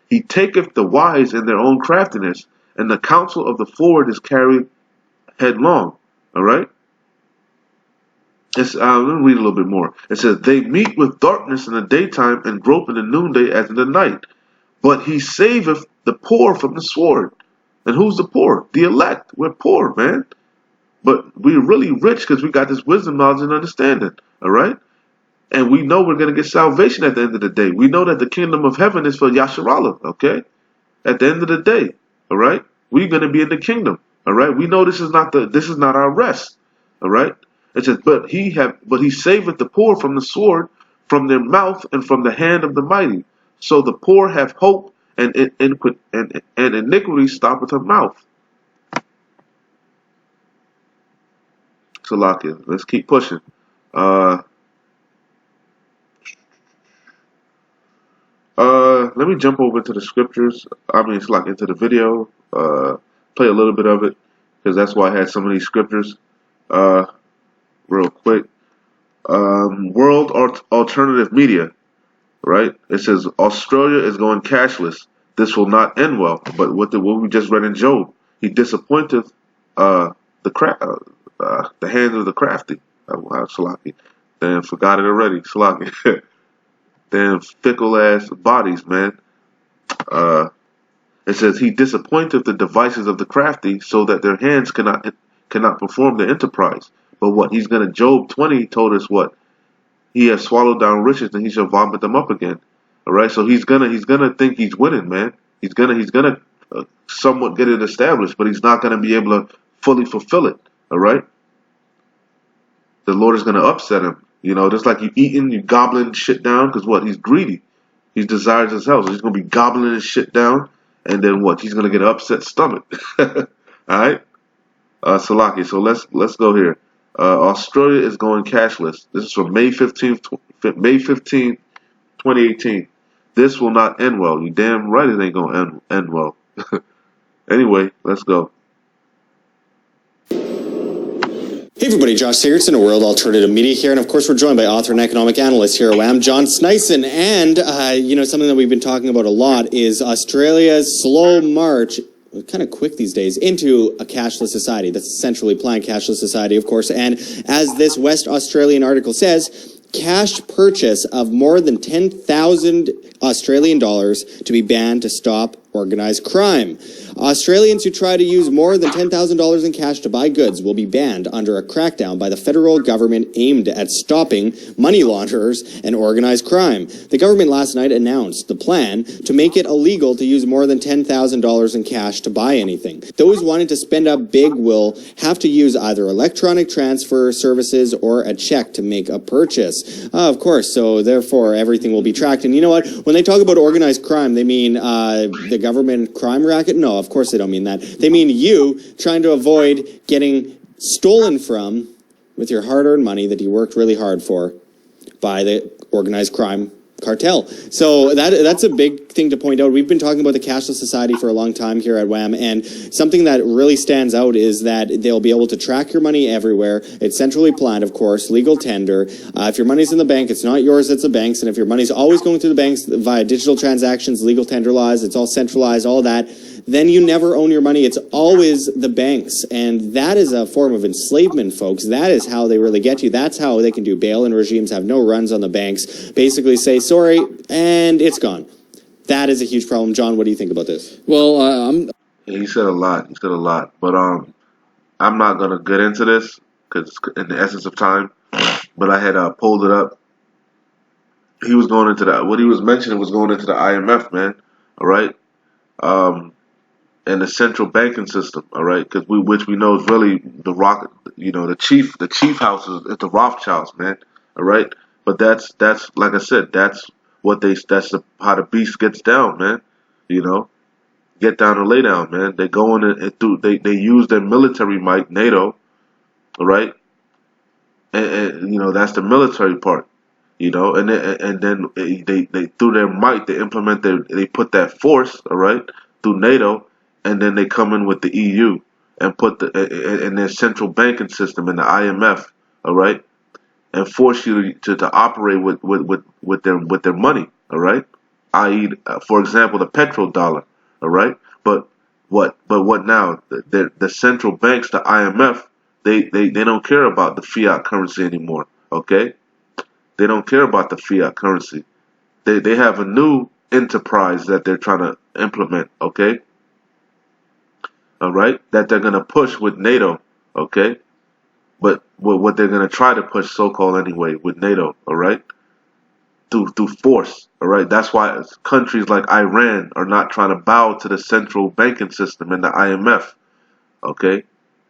He taketh the wise in their own craftiness, and the counsel of the forward is carried headlong, all right? Let me read a little bit more. It says, they meet with darkness in the daytime and grope in the noonday as in the night. But he saveth the poor from the sword. And who's the poor? The elect. We're poor, man. But we're really rich because we got this wisdom, knowledge, and understanding. All right? And we know we're going to get salvation at the end of the day. We know that the kingdom of heaven is for Yasharallah, okay? At the end of the day, all right? We're going to be in the kingdom, all right? We know this is not our rest, all right? It says, but he saveth the poor from the sword, from their mouth, and from the hand of the mighty. So the poor have hope, and iniquity stoppeth her mouth. Salakia. Let's keep pushing. Let me jump over to the scriptures. I mean, it's like into the video. Play a little bit of it because that's why I had some of these scriptures. Real quick. World Alternative Media, right? It says Australia is going cashless. This will not end well. But what we just read in Job, he disappointed the hands of the crafty. Salaki. Damn, forgot it already. Salaki. Damn fickle ass bodies, man. It says he disappointed the devices of the crafty so that their hands cannot perform their enterprise. But what? He's gonna. Job 20 told us what? He has swallowed down riches and he shall vomit them up again. All right. So he's gonna think he's winning, man. He's gonna somewhat get it established, but he's not gonna be able to fully fulfill it. All right. The Lord is gonna upset him. You know, just like you gobbling shit down, because what? He's greedy. He desires his health. So he's gonna be gobbling his shit down, and then what? He's gonna get an upset stomach. All right. Salaki. So let's go here. Australia is going cashless. This is from May 15th, 2018. This will not end well. You damn right it ain't going to end well. Anyway, let's go. Hey everybody, Josh Sigurdson of World Alternative Media here, and of course we're joined by author and economic analyst here at WAM, John Sneisen, and something that we've been talking about a lot is Australia's slow march, kind of quick these days, into a cashless society. That's a centrally planned cashless society, of course, and as this West Australian article says, cash purchase of more than 10,000 Australian dollars to be banned to stop organized crime. Australians who try to use more than $10,000 in cash to buy goods will be banned under a crackdown by the federal government aimed at stopping money launderers and organized crime. The government last night announced the plan to make it illegal to use more than $10,000 in cash to buy anything. Those wanting to spend up big will have to use either electronic transfer services or a check to make a purchase. Of course, so therefore everything will be tracked. And you know what? When they talk about organized crime, they mean the government crime racket? No, of course they don't mean that. They mean you trying to avoid getting stolen from with your hard-earned money that you worked really hard for by the organized crime cartel. So that's a big thing to point out. We've been talking about the cashless society for a long time here at WAM, and something that really stands out is that they'll be able to track your money everywhere. It's centrally planned, of course, legal tender. If your money's in the bank, it's not yours, it's the bank's, and if your money's always going through the banks via digital transactions, legal tender laws, it's all centralized, all that, then you never own your money. It's always the banks. And that is a form of enslavement, folks. That is how they really get you. That's how they can do bail-in regimes, have no runs on the banks, basically say, sorry, and it's gone. That is a huge problem. John, what do you think about this? Well, he said a lot. He said a lot. But I'm not going to get into this because in the essence of time. But I had pulled it up. He was going into that. What he was mentioning was going into the IMF, man. All right. and the central banking system, all right, which we know is really the rock, the chief house is the Rothschilds, man, all right. But that's like I said, that's how the beast gets down, man. Get down and lay down, man. They go in and they use their military might, NATO, all right, and that's the military part, and then they through their might they they put that force, all right, through NATO. And then they come in with the EU and put in their central banking system in the IMF, all right, and force you to operate with their money, all right, i.e., for example, the petrodollar, all right. But what now? The central banks, the IMF, they don't care about the fiat currency anymore, okay? They don't care about the fiat currency. They have a new enterprise that they're trying to implement, okay? All right, that they're gonna push with NATO, okay, but what they're gonna try to push, so-called anyway, with NATO, all right, through force, all right. That's why countries like Iran are not trying to bow to the central banking system and the IMF, okay.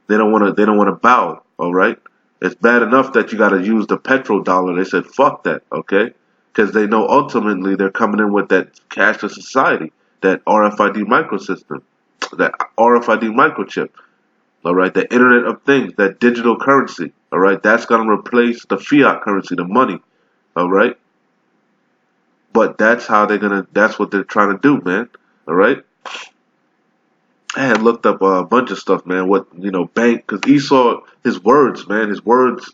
They don't want to bow, all right. It's bad enough that you got to use the petrodollar. They said fuck that, okay, because they know ultimately they're coming in with that cashless society, that RFID microsystem. That RFID microchip, all right, the Internet of Things, that digital currency, all right, that's going to replace the fiat currency, the money, all right. But that's what they're trying to do, man, all right. I had looked up a bunch of stuff, man. Bank, because Esau, his words, man,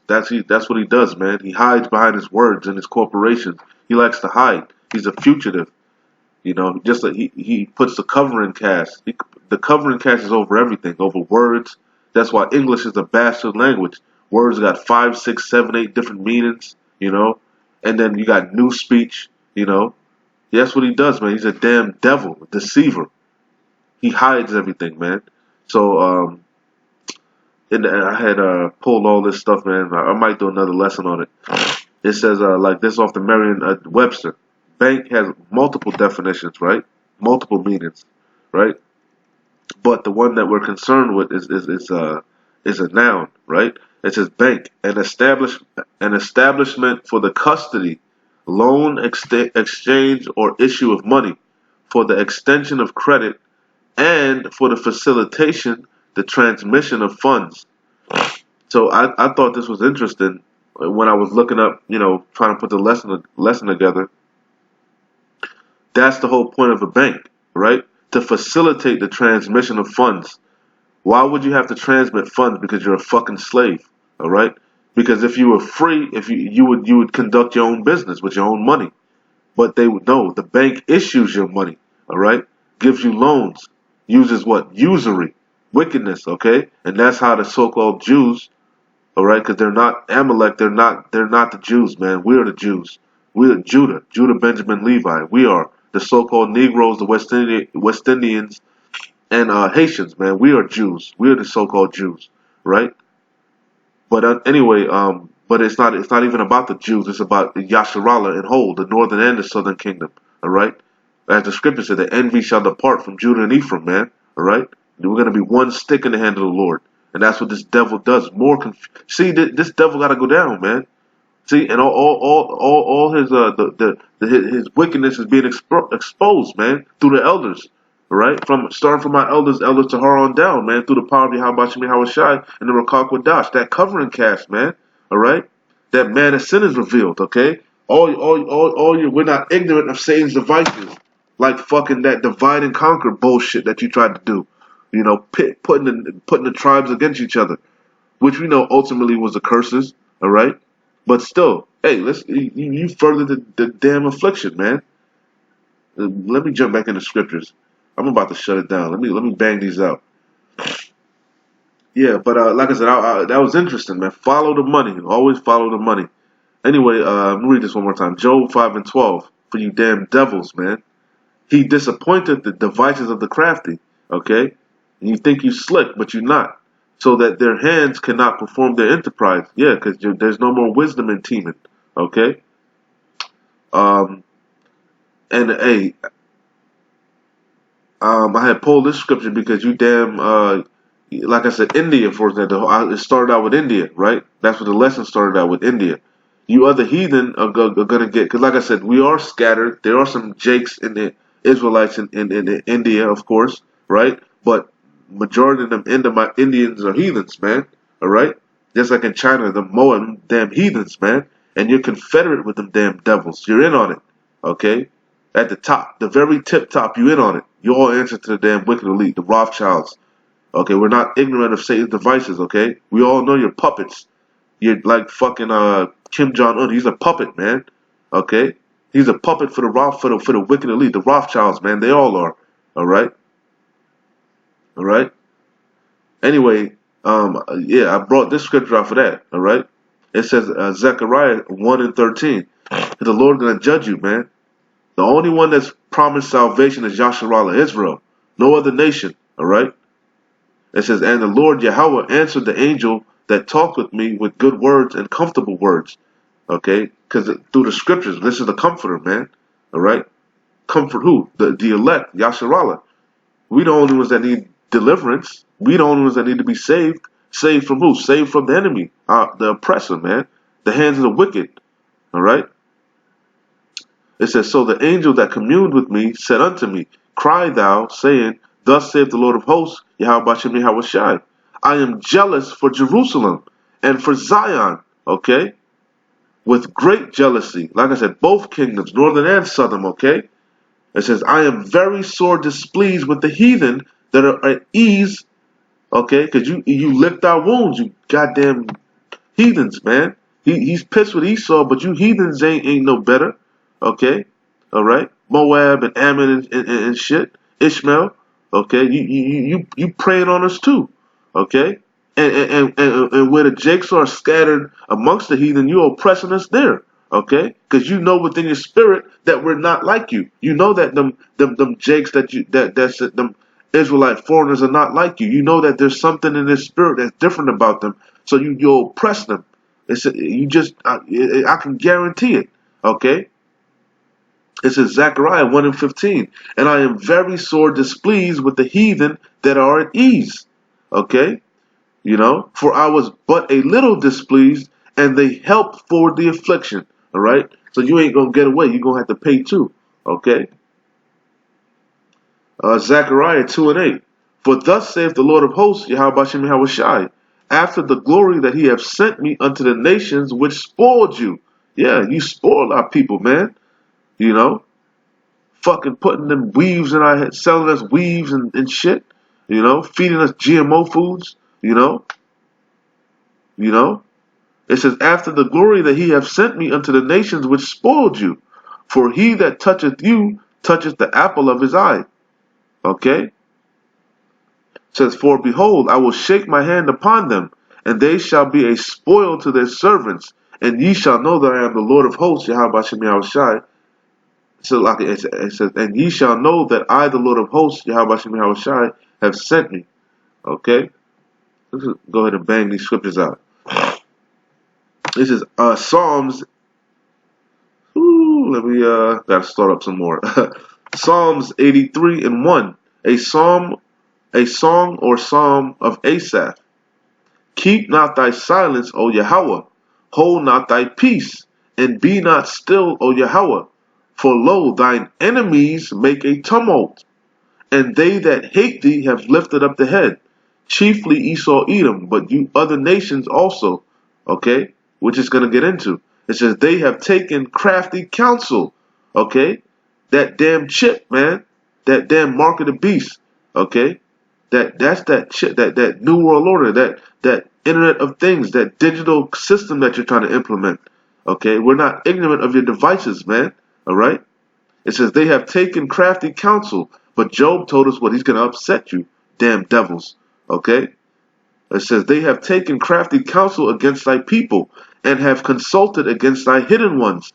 that's what he does, man. He hides behind his words and his corporations. He likes to hide. He's a fugitive. Just like he puts the covering cast. The covering cast is over everything, over words. That's why English is a bastard language. Words got 5, 6, 7, 8 different meanings, and then you got new speech, That's what he does, man. He's a damn devil, deceiver. He hides everything, man. So, I had pulled all this stuff, man. I might do another lesson on it. It says, like this off the Merriam-Webster. Bank has multiple definitions, right? Multiple meanings, right? But the one that we're concerned with is a noun, right? It says bank, an establishment for the custody, loan, exchange, or issue of money, for the extension of credit, and for the facilitation, the transmission of funds. So I thought this was interesting when I was looking up, trying to put the lesson together. That's the whole point of a bank, right? To facilitate the transmission of funds. Why would you have to transmit funds? Because you're a fucking slave, all right? Because if you were free, you would conduct your own business with your own money. But they would know the bank issues your money, all right? Gives you loans, uses what? Usury, wickedness, okay? And that's how the so-called Jews, all right? Because they're not Amalek, they're not the Jews, man. We're the Jews. We're Judah, Benjamin, Levi. We are the so-called Negroes, the West Indians, and Haitians, man. We are Jews. We are the so-called Jews, right? But anyway, but it's not even about the Jews. It's about Yasharallah and whole, the northern and the southern kingdom, all right? As the scripture said, the envy shall depart from Judah and Ephraim, man, all right? We're going to be one stick in the hand of the Lord, and that's what this devil does. See, this devil got to go down, man. See, and all his his wickedness is being exposed, man, through the elders, right? Starting from my elders to her on down, man, through the power of Yahweh Shai and the Rakak Wadash, that covering cast, man, all right? That man of sin is revealed, okay? We're not ignorant of Satan's devices, like fucking that divide and conquer bullshit that you tried to do, putting the tribes against each other, which we know ultimately was the curses, all right? But still, hey, you further the damn affliction, man. Let me jump back into scriptures. I'm about to shut it down. Let me bang these out. Yeah, but like I said, that was interesting, man. Follow the money. Always follow the money. Anyway, let me read this one more time. Job 5:12. For you damn devils, man. He disappointed the devices of the crafty. Okay? And you think you slick, but you're not. So that their hands cannot perform their enterprise. Yeah, because there's no more wisdom in teaming. Okay? And hey, I had pulled this scripture because you damn, like I said, India, for example. It started out with India, right? That's what the lesson started out with, India. You other heathen are going to get, because like I said, we are scattered. There are some Jakes in the Israelites in India, of course, right? But majority of them Indians are heathens, man, all right? Just like in China, the Moab, damn heathens, man. And you're confederate with them damn devils. You're in on it, okay? At the top, the very tip top, you in on it. You all answer to the damn wicked elite, the Rothschilds. Okay, we're not ignorant of Satan's devices, okay? We all know you're puppets. You're like fucking Kim Jong-un. He's a puppet, man. Okay? He's a puppet for the wicked elite, the Rothschilds, man. They all are. Alright? Alright? Anyway, yeah, I brought this scripture out for that, alright? It says Zechariah 1:13. The Lord gonna judge you, man. The only one that's promised salvation is Yasharallah, Israel. No other nation, alright? It says, and the Lord Yahweh answered the angel that talked with me with good words and comfortable words. Okay? Because through the scriptures, this is the comforter, man. Alright? Comfort who? The elect, Yasharallah. We the only ones that need deliverance. We the only ones that need to be saved. Saved from who? Saved from the enemy. The oppressor, man. The hands of the wicked. Alright? It says, so the angel that communed with me said unto me, cry thou, saying, thus saith the Lord of hosts, Yahweh Bashem Yahweh Shai, I am jealous for Jerusalem and for Zion, okay? With great jealousy. Like I said, both kingdoms, northern and southern, okay? It says, I am very sore displeased with the heathen that are at ease, okay? Because you licked our wounds, you goddamn heathens, man. He's pissed with Esau, but you heathens ain't no better, okay? All right? Moab and Ammon and shit. Ishmael, okay? You preying on us too, okay? And where the Jakes are scattered amongst the heathen, you're oppressing us there, okay? Because you know within your spirit that we're not like you. You know that them Jakes that's them Israelite foreigners are not like you. You know that there's something in their spirit that's different about them. So you oppress them. I can guarantee it, okay? It says Zechariah 1:15, and I am very sore displeased with the heathen that are at ease, okay? You know, for I was but a little displeased, and they helped for the affliction. All right, so you ain't gonna get away. You're gonna have to pay too. Okay. Zechariah 2:8. For thus saith the Lord of hosts, Yahweh Bashem Yahweh Shai, after the glory that he hath sent me unto the nations which spoiled you. Yeah, you spoiled our people, man. You know, fucking putting them weaves in our head, selling us weaves and shit. You know, feeding us GMO foods. You know, it says, after the glory that he hath sent me unto the nations which spoiled you, for he that toucheth you toucheth the apple of his eye. Okay? It says, for behold, I will shake my hand upon them, and they shall be a spoil to their servants, and ye shall know that I am the Lord of hosts, Yahweh Bashem Yahweh Shai. So it says, and ye shall know that I, the Lord of hosts, Yahweh Bashem Yahweh Shai, have sent me. Okay? Let's go ahead and bang these scriptures out. This is Psalms. Let me gotta start up some more. Psalms 83:1. A song or psalm of Asaph. Keep not thy silence, O Yahweh. Hold not thy peace, and be not still, O Yahweh. For lo, thine enemies make a tumult, and they that hate thee have lifted up the head. Chiefly Esau, Edom, but you other nations also, okay, which is going to get into. It says, they have taken crafty counsel, okay, that damn chip, man, that damn mark of the beast, okay, that's that chip, that new world order, that internet of things, that digital system that you're trying to implement, okay, we're not ignorant of your devices, man, all right. It says, they have taken crafty counsel, but Job told us what he's going to upset you, damn devils. Okay? It says, they have taken crafty counsel against thy people, and have consulted against thy hidden ones.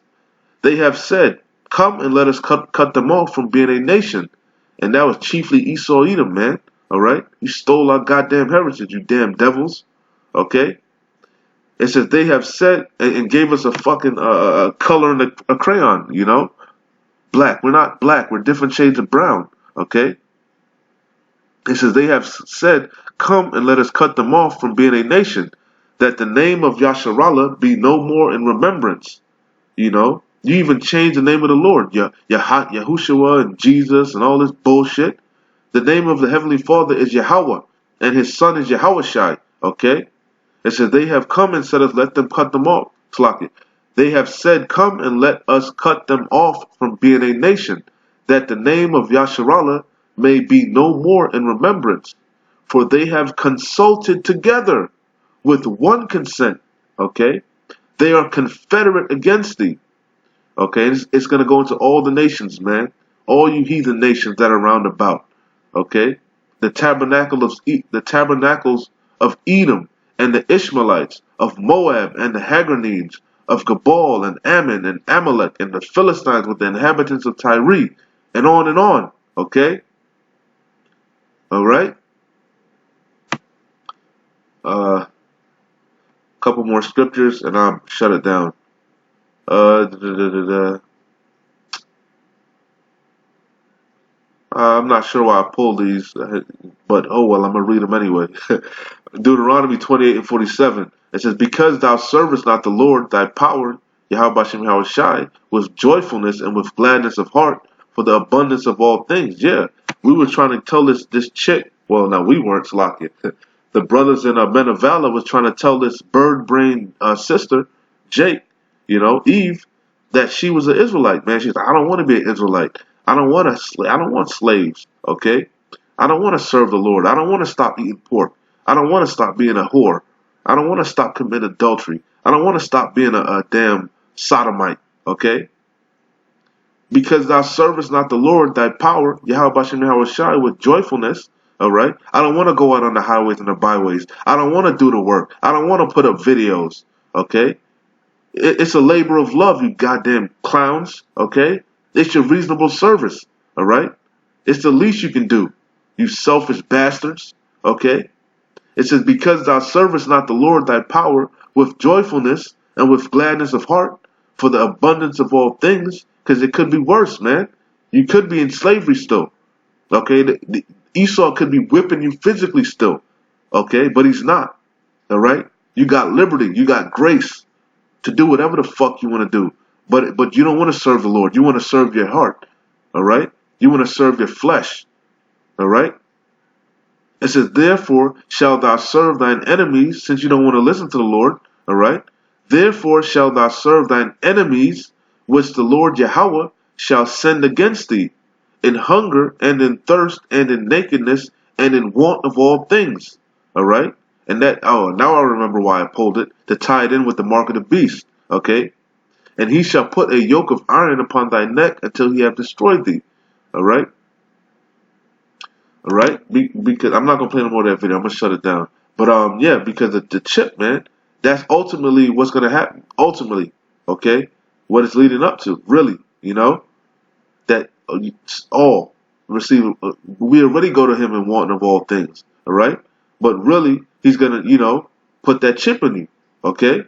They have said, come and let us cut them off from being a nation. And that was chiefly Esau Edom, man. Alright? You stole our goddamn heritage, you damn devils. Okay? It says, they have said, and gave us a fucking color and a crayon, you know? Black. We're not black. We're different shades of brown. Okay? It says, they have said, come and let us cut them off from being a nation, that the name of Yasharallah be no more in remembrance. You know, you even change the name of the Lord, Yahushua and Jesus and all this bullshit. The name of the Heavenly Father is Yahweh, and his son is Yahushai. Okay? It says, they have come and said, let them cut them off. They have said, come and let us cut them off from being a nation, that the name of Yasharallah may be no more in remembrance. For they have consulted together with one consent. Okay? They are confederate against thee. Okay? It's going to go into all the nations, man. All you heathen nations that are round about. Okay? The tabernacles of Edom and the Ishmaelites, of Moab and the Hagarenes, of Gebal and Ammon and Amalek and the Philistines with the inhabitants of Tyre, and on and on. Okay? Alright? Couple more scriptures and I'll shut it down. I'm not sure why I pulled these, but oh well, I'm going to read them anyway. Deuteronomy 28 and 47. It says, because thou servest not the Lord thy power, Yahweh Shem Yahushai, with joyfulness and with gladness of heart, for the abundance of all things. Yeah, we were trying to tell this chick, well, no, we weren't, Salakia. The brothers in Men of Valor was trying to tell this bird-brained sister, Jake, you know, Eve, that she was an Israelite, man. She's like, I don't want to be an Israelite. I don't want slaves, okay? I don't want to serve the Lord. I don't want to stop eating pork. I don't want to stop being a whore. I don't want to stop committing adultery. I don't want to stop being a damn sodomite, okay? Because thou servest not the Lord thy power, Yahweh Shem Yahushai, with joyfulness, all right? I don't want to go out on the highways and the byways. I don't want to do the work. I don't want to put up videos, okay? It's a labor of love, you goddamn clowns, okay? It's your reasonable service, all right? It's the least you can do, you selfish bastards, okay? It says, because thou servest not the Lord thy power with joyfulness and with gladness of heart, for the abundance of all things, because it could be worse, man. You could be in slavery still, okay? Esau could be whipping you physically still, okay? But he's not, all right? You got liberty, you got grace to do whatever the fuck you want to do. But you don't want to serve the Lord. You want to serve your heart, all right? You want to serve your flesh, all right? It says, therefore shalt thou serve thine enemies, since you don't want to listen to the Lord, all right? Therefore shalt thou serve thine enemies, which the Lord Yahweh shall send against thee, in hunger and in thirst and in nakedness and in want of all things, all right? And that, oh, now I remember why I pulled it, to tie it in with the mark of the beast, okay? And he shall put a yoke of iron upon thy neck until he have destroyed thee, all right? All right, because I'm not gonna play no more of that video. I'm gonna shut it down. But yeah, because the chip, man, that's ultimately what's gonna happen. Ultimately, okay, what it's leading up to, really, you know, that all receive. We already go to him in wanting of all things, all right. But really, he's gonna, you know, put that chip in you, okay.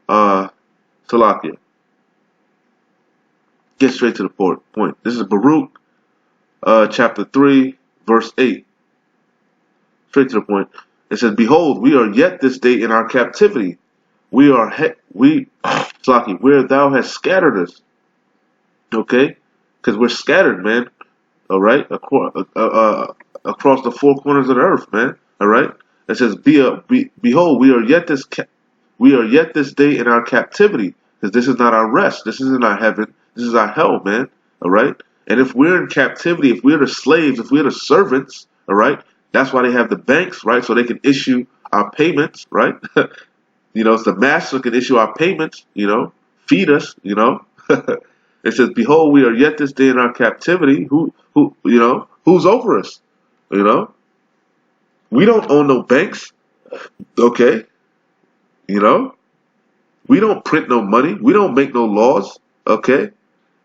Salakia. Get straight to the point. This is Baruch. Chapter 3, verse 8. Straight to the point. It says, behold, we are yet this day in our captivity. Where thou hast scattered us. Okay? Because we're scattered, man. Alright? Across the four corners of the earth, man. Alright? It says, behold, we are yet this day in our captivity. Because this is not our rest. This isn't our heaven. This is our hell, man. Alright? And if we're in captivity, if we're the slaves, if we're the servants, all right, that's why they have the banks, right, so they can issue our payments, right? You know, it's the master can issue our payments, you know, feed us, you know. It says, behold, we are yet this day in our captivity. Who, you know, who's over us, you know? We don't own no banks, okay? You know? We don't print no money. We don't make no laws, okay?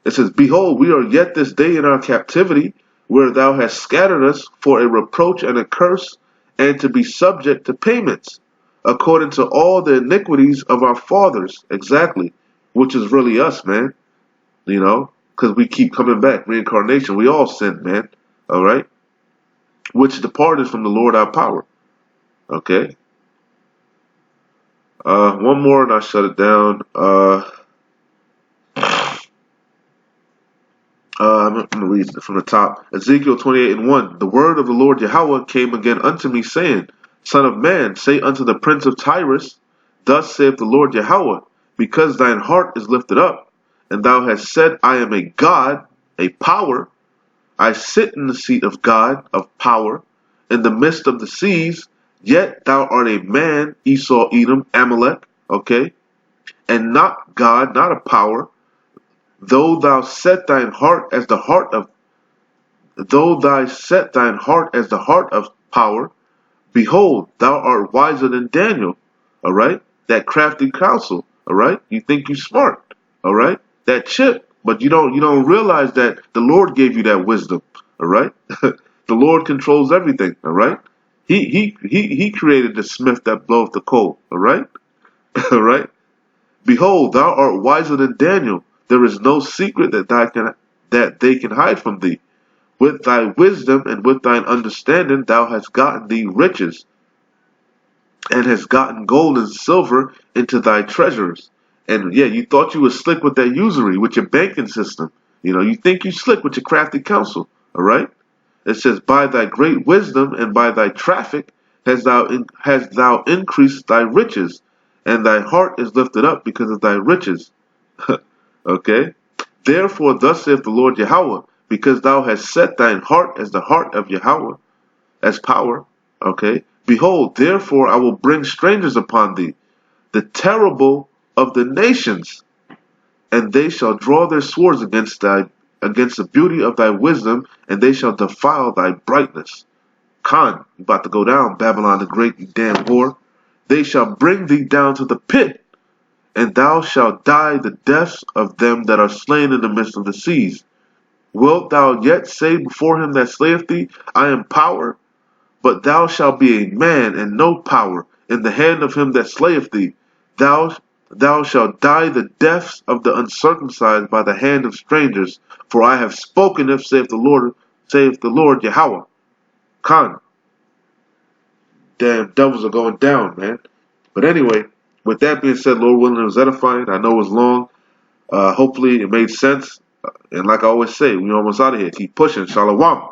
It says, behold, we are yet this day in our captivity, where thou hast scattered us for a reproach and a curse, and to be subject to payments, according to all the iniquities of our fathers. Exactly. Which is really us, man. You know, because we keep coming back. Reincarnation. We all sin, man. all right, which departed from the Lord our power. Okay. One more and I'll shut it down. I'm going to read from the top. Ezekiel 28:1. The word of the Lord Yahweh came again unto me, saying, Son of man, say unto the prince of Tyrus, Thus saith the Lord Yahweh, because thine heart is lifted up, and thou hast said, I am a God, a power. I sit in the seat of God, of power, in the midst of the seas, yet thou art a man, Esau, Edom, Amalek, okay, and not God, not a power. Though thou set thine heart as the heart of power, behold, thou art wiser than Daniel, all right? That crafty counsel, all right? You think you smart, all right? That chip, but you don't realize that the Lord gave you that wisdom, all right? The Lord controls everything, all right? He created the smith that bloweth the coal, all right? All right? Behold, thou art wiser than Daniel. There is no secret that they can hide from thee. With thy wisdom and with thine understanding thou hast gotten thee riches, and hast gotten gold and silver into thy treasures. And yeah, you thought you were slick with that usury, with your banking system. You think you slick with your crafty counsel. All right? It says, by thy great wisdom and by thy traffic hast thou increased thy riches, and thy heart is lifted up because of thy riches. Okay? Therefore, thus saith the Lord Yahweh, because thou hast set thine heart as the heart of Yahweh, as power. Okay? Behold, therefore I will bring strangers upon thee, the terrible of the nations, and they shall draw their swords against the beauty of thy wisdom, and they shall defile thy brightness. Khan, you about to go down, Babylon the great, you damn whore. They shall bring thee down to the pit, and thou shalt die the deaths of them that are slain in the midst of the seas. Wilt thou yet say before him that slayeth thee, I am power? But thou shalt be a man and no power in the hand of him that slayeth thee. Thou shalt die the deaths of the uncircumcised by the hand of strangers. For I have spoken it, saith the Lord Yahweh. Khan. Damn devils are going down, man. But anyway, with that being said, Lord willing, it was edifying. I know it was long. Hopefully it made sense. And like I always say, we almost out of here. Keep pushing. Shalom.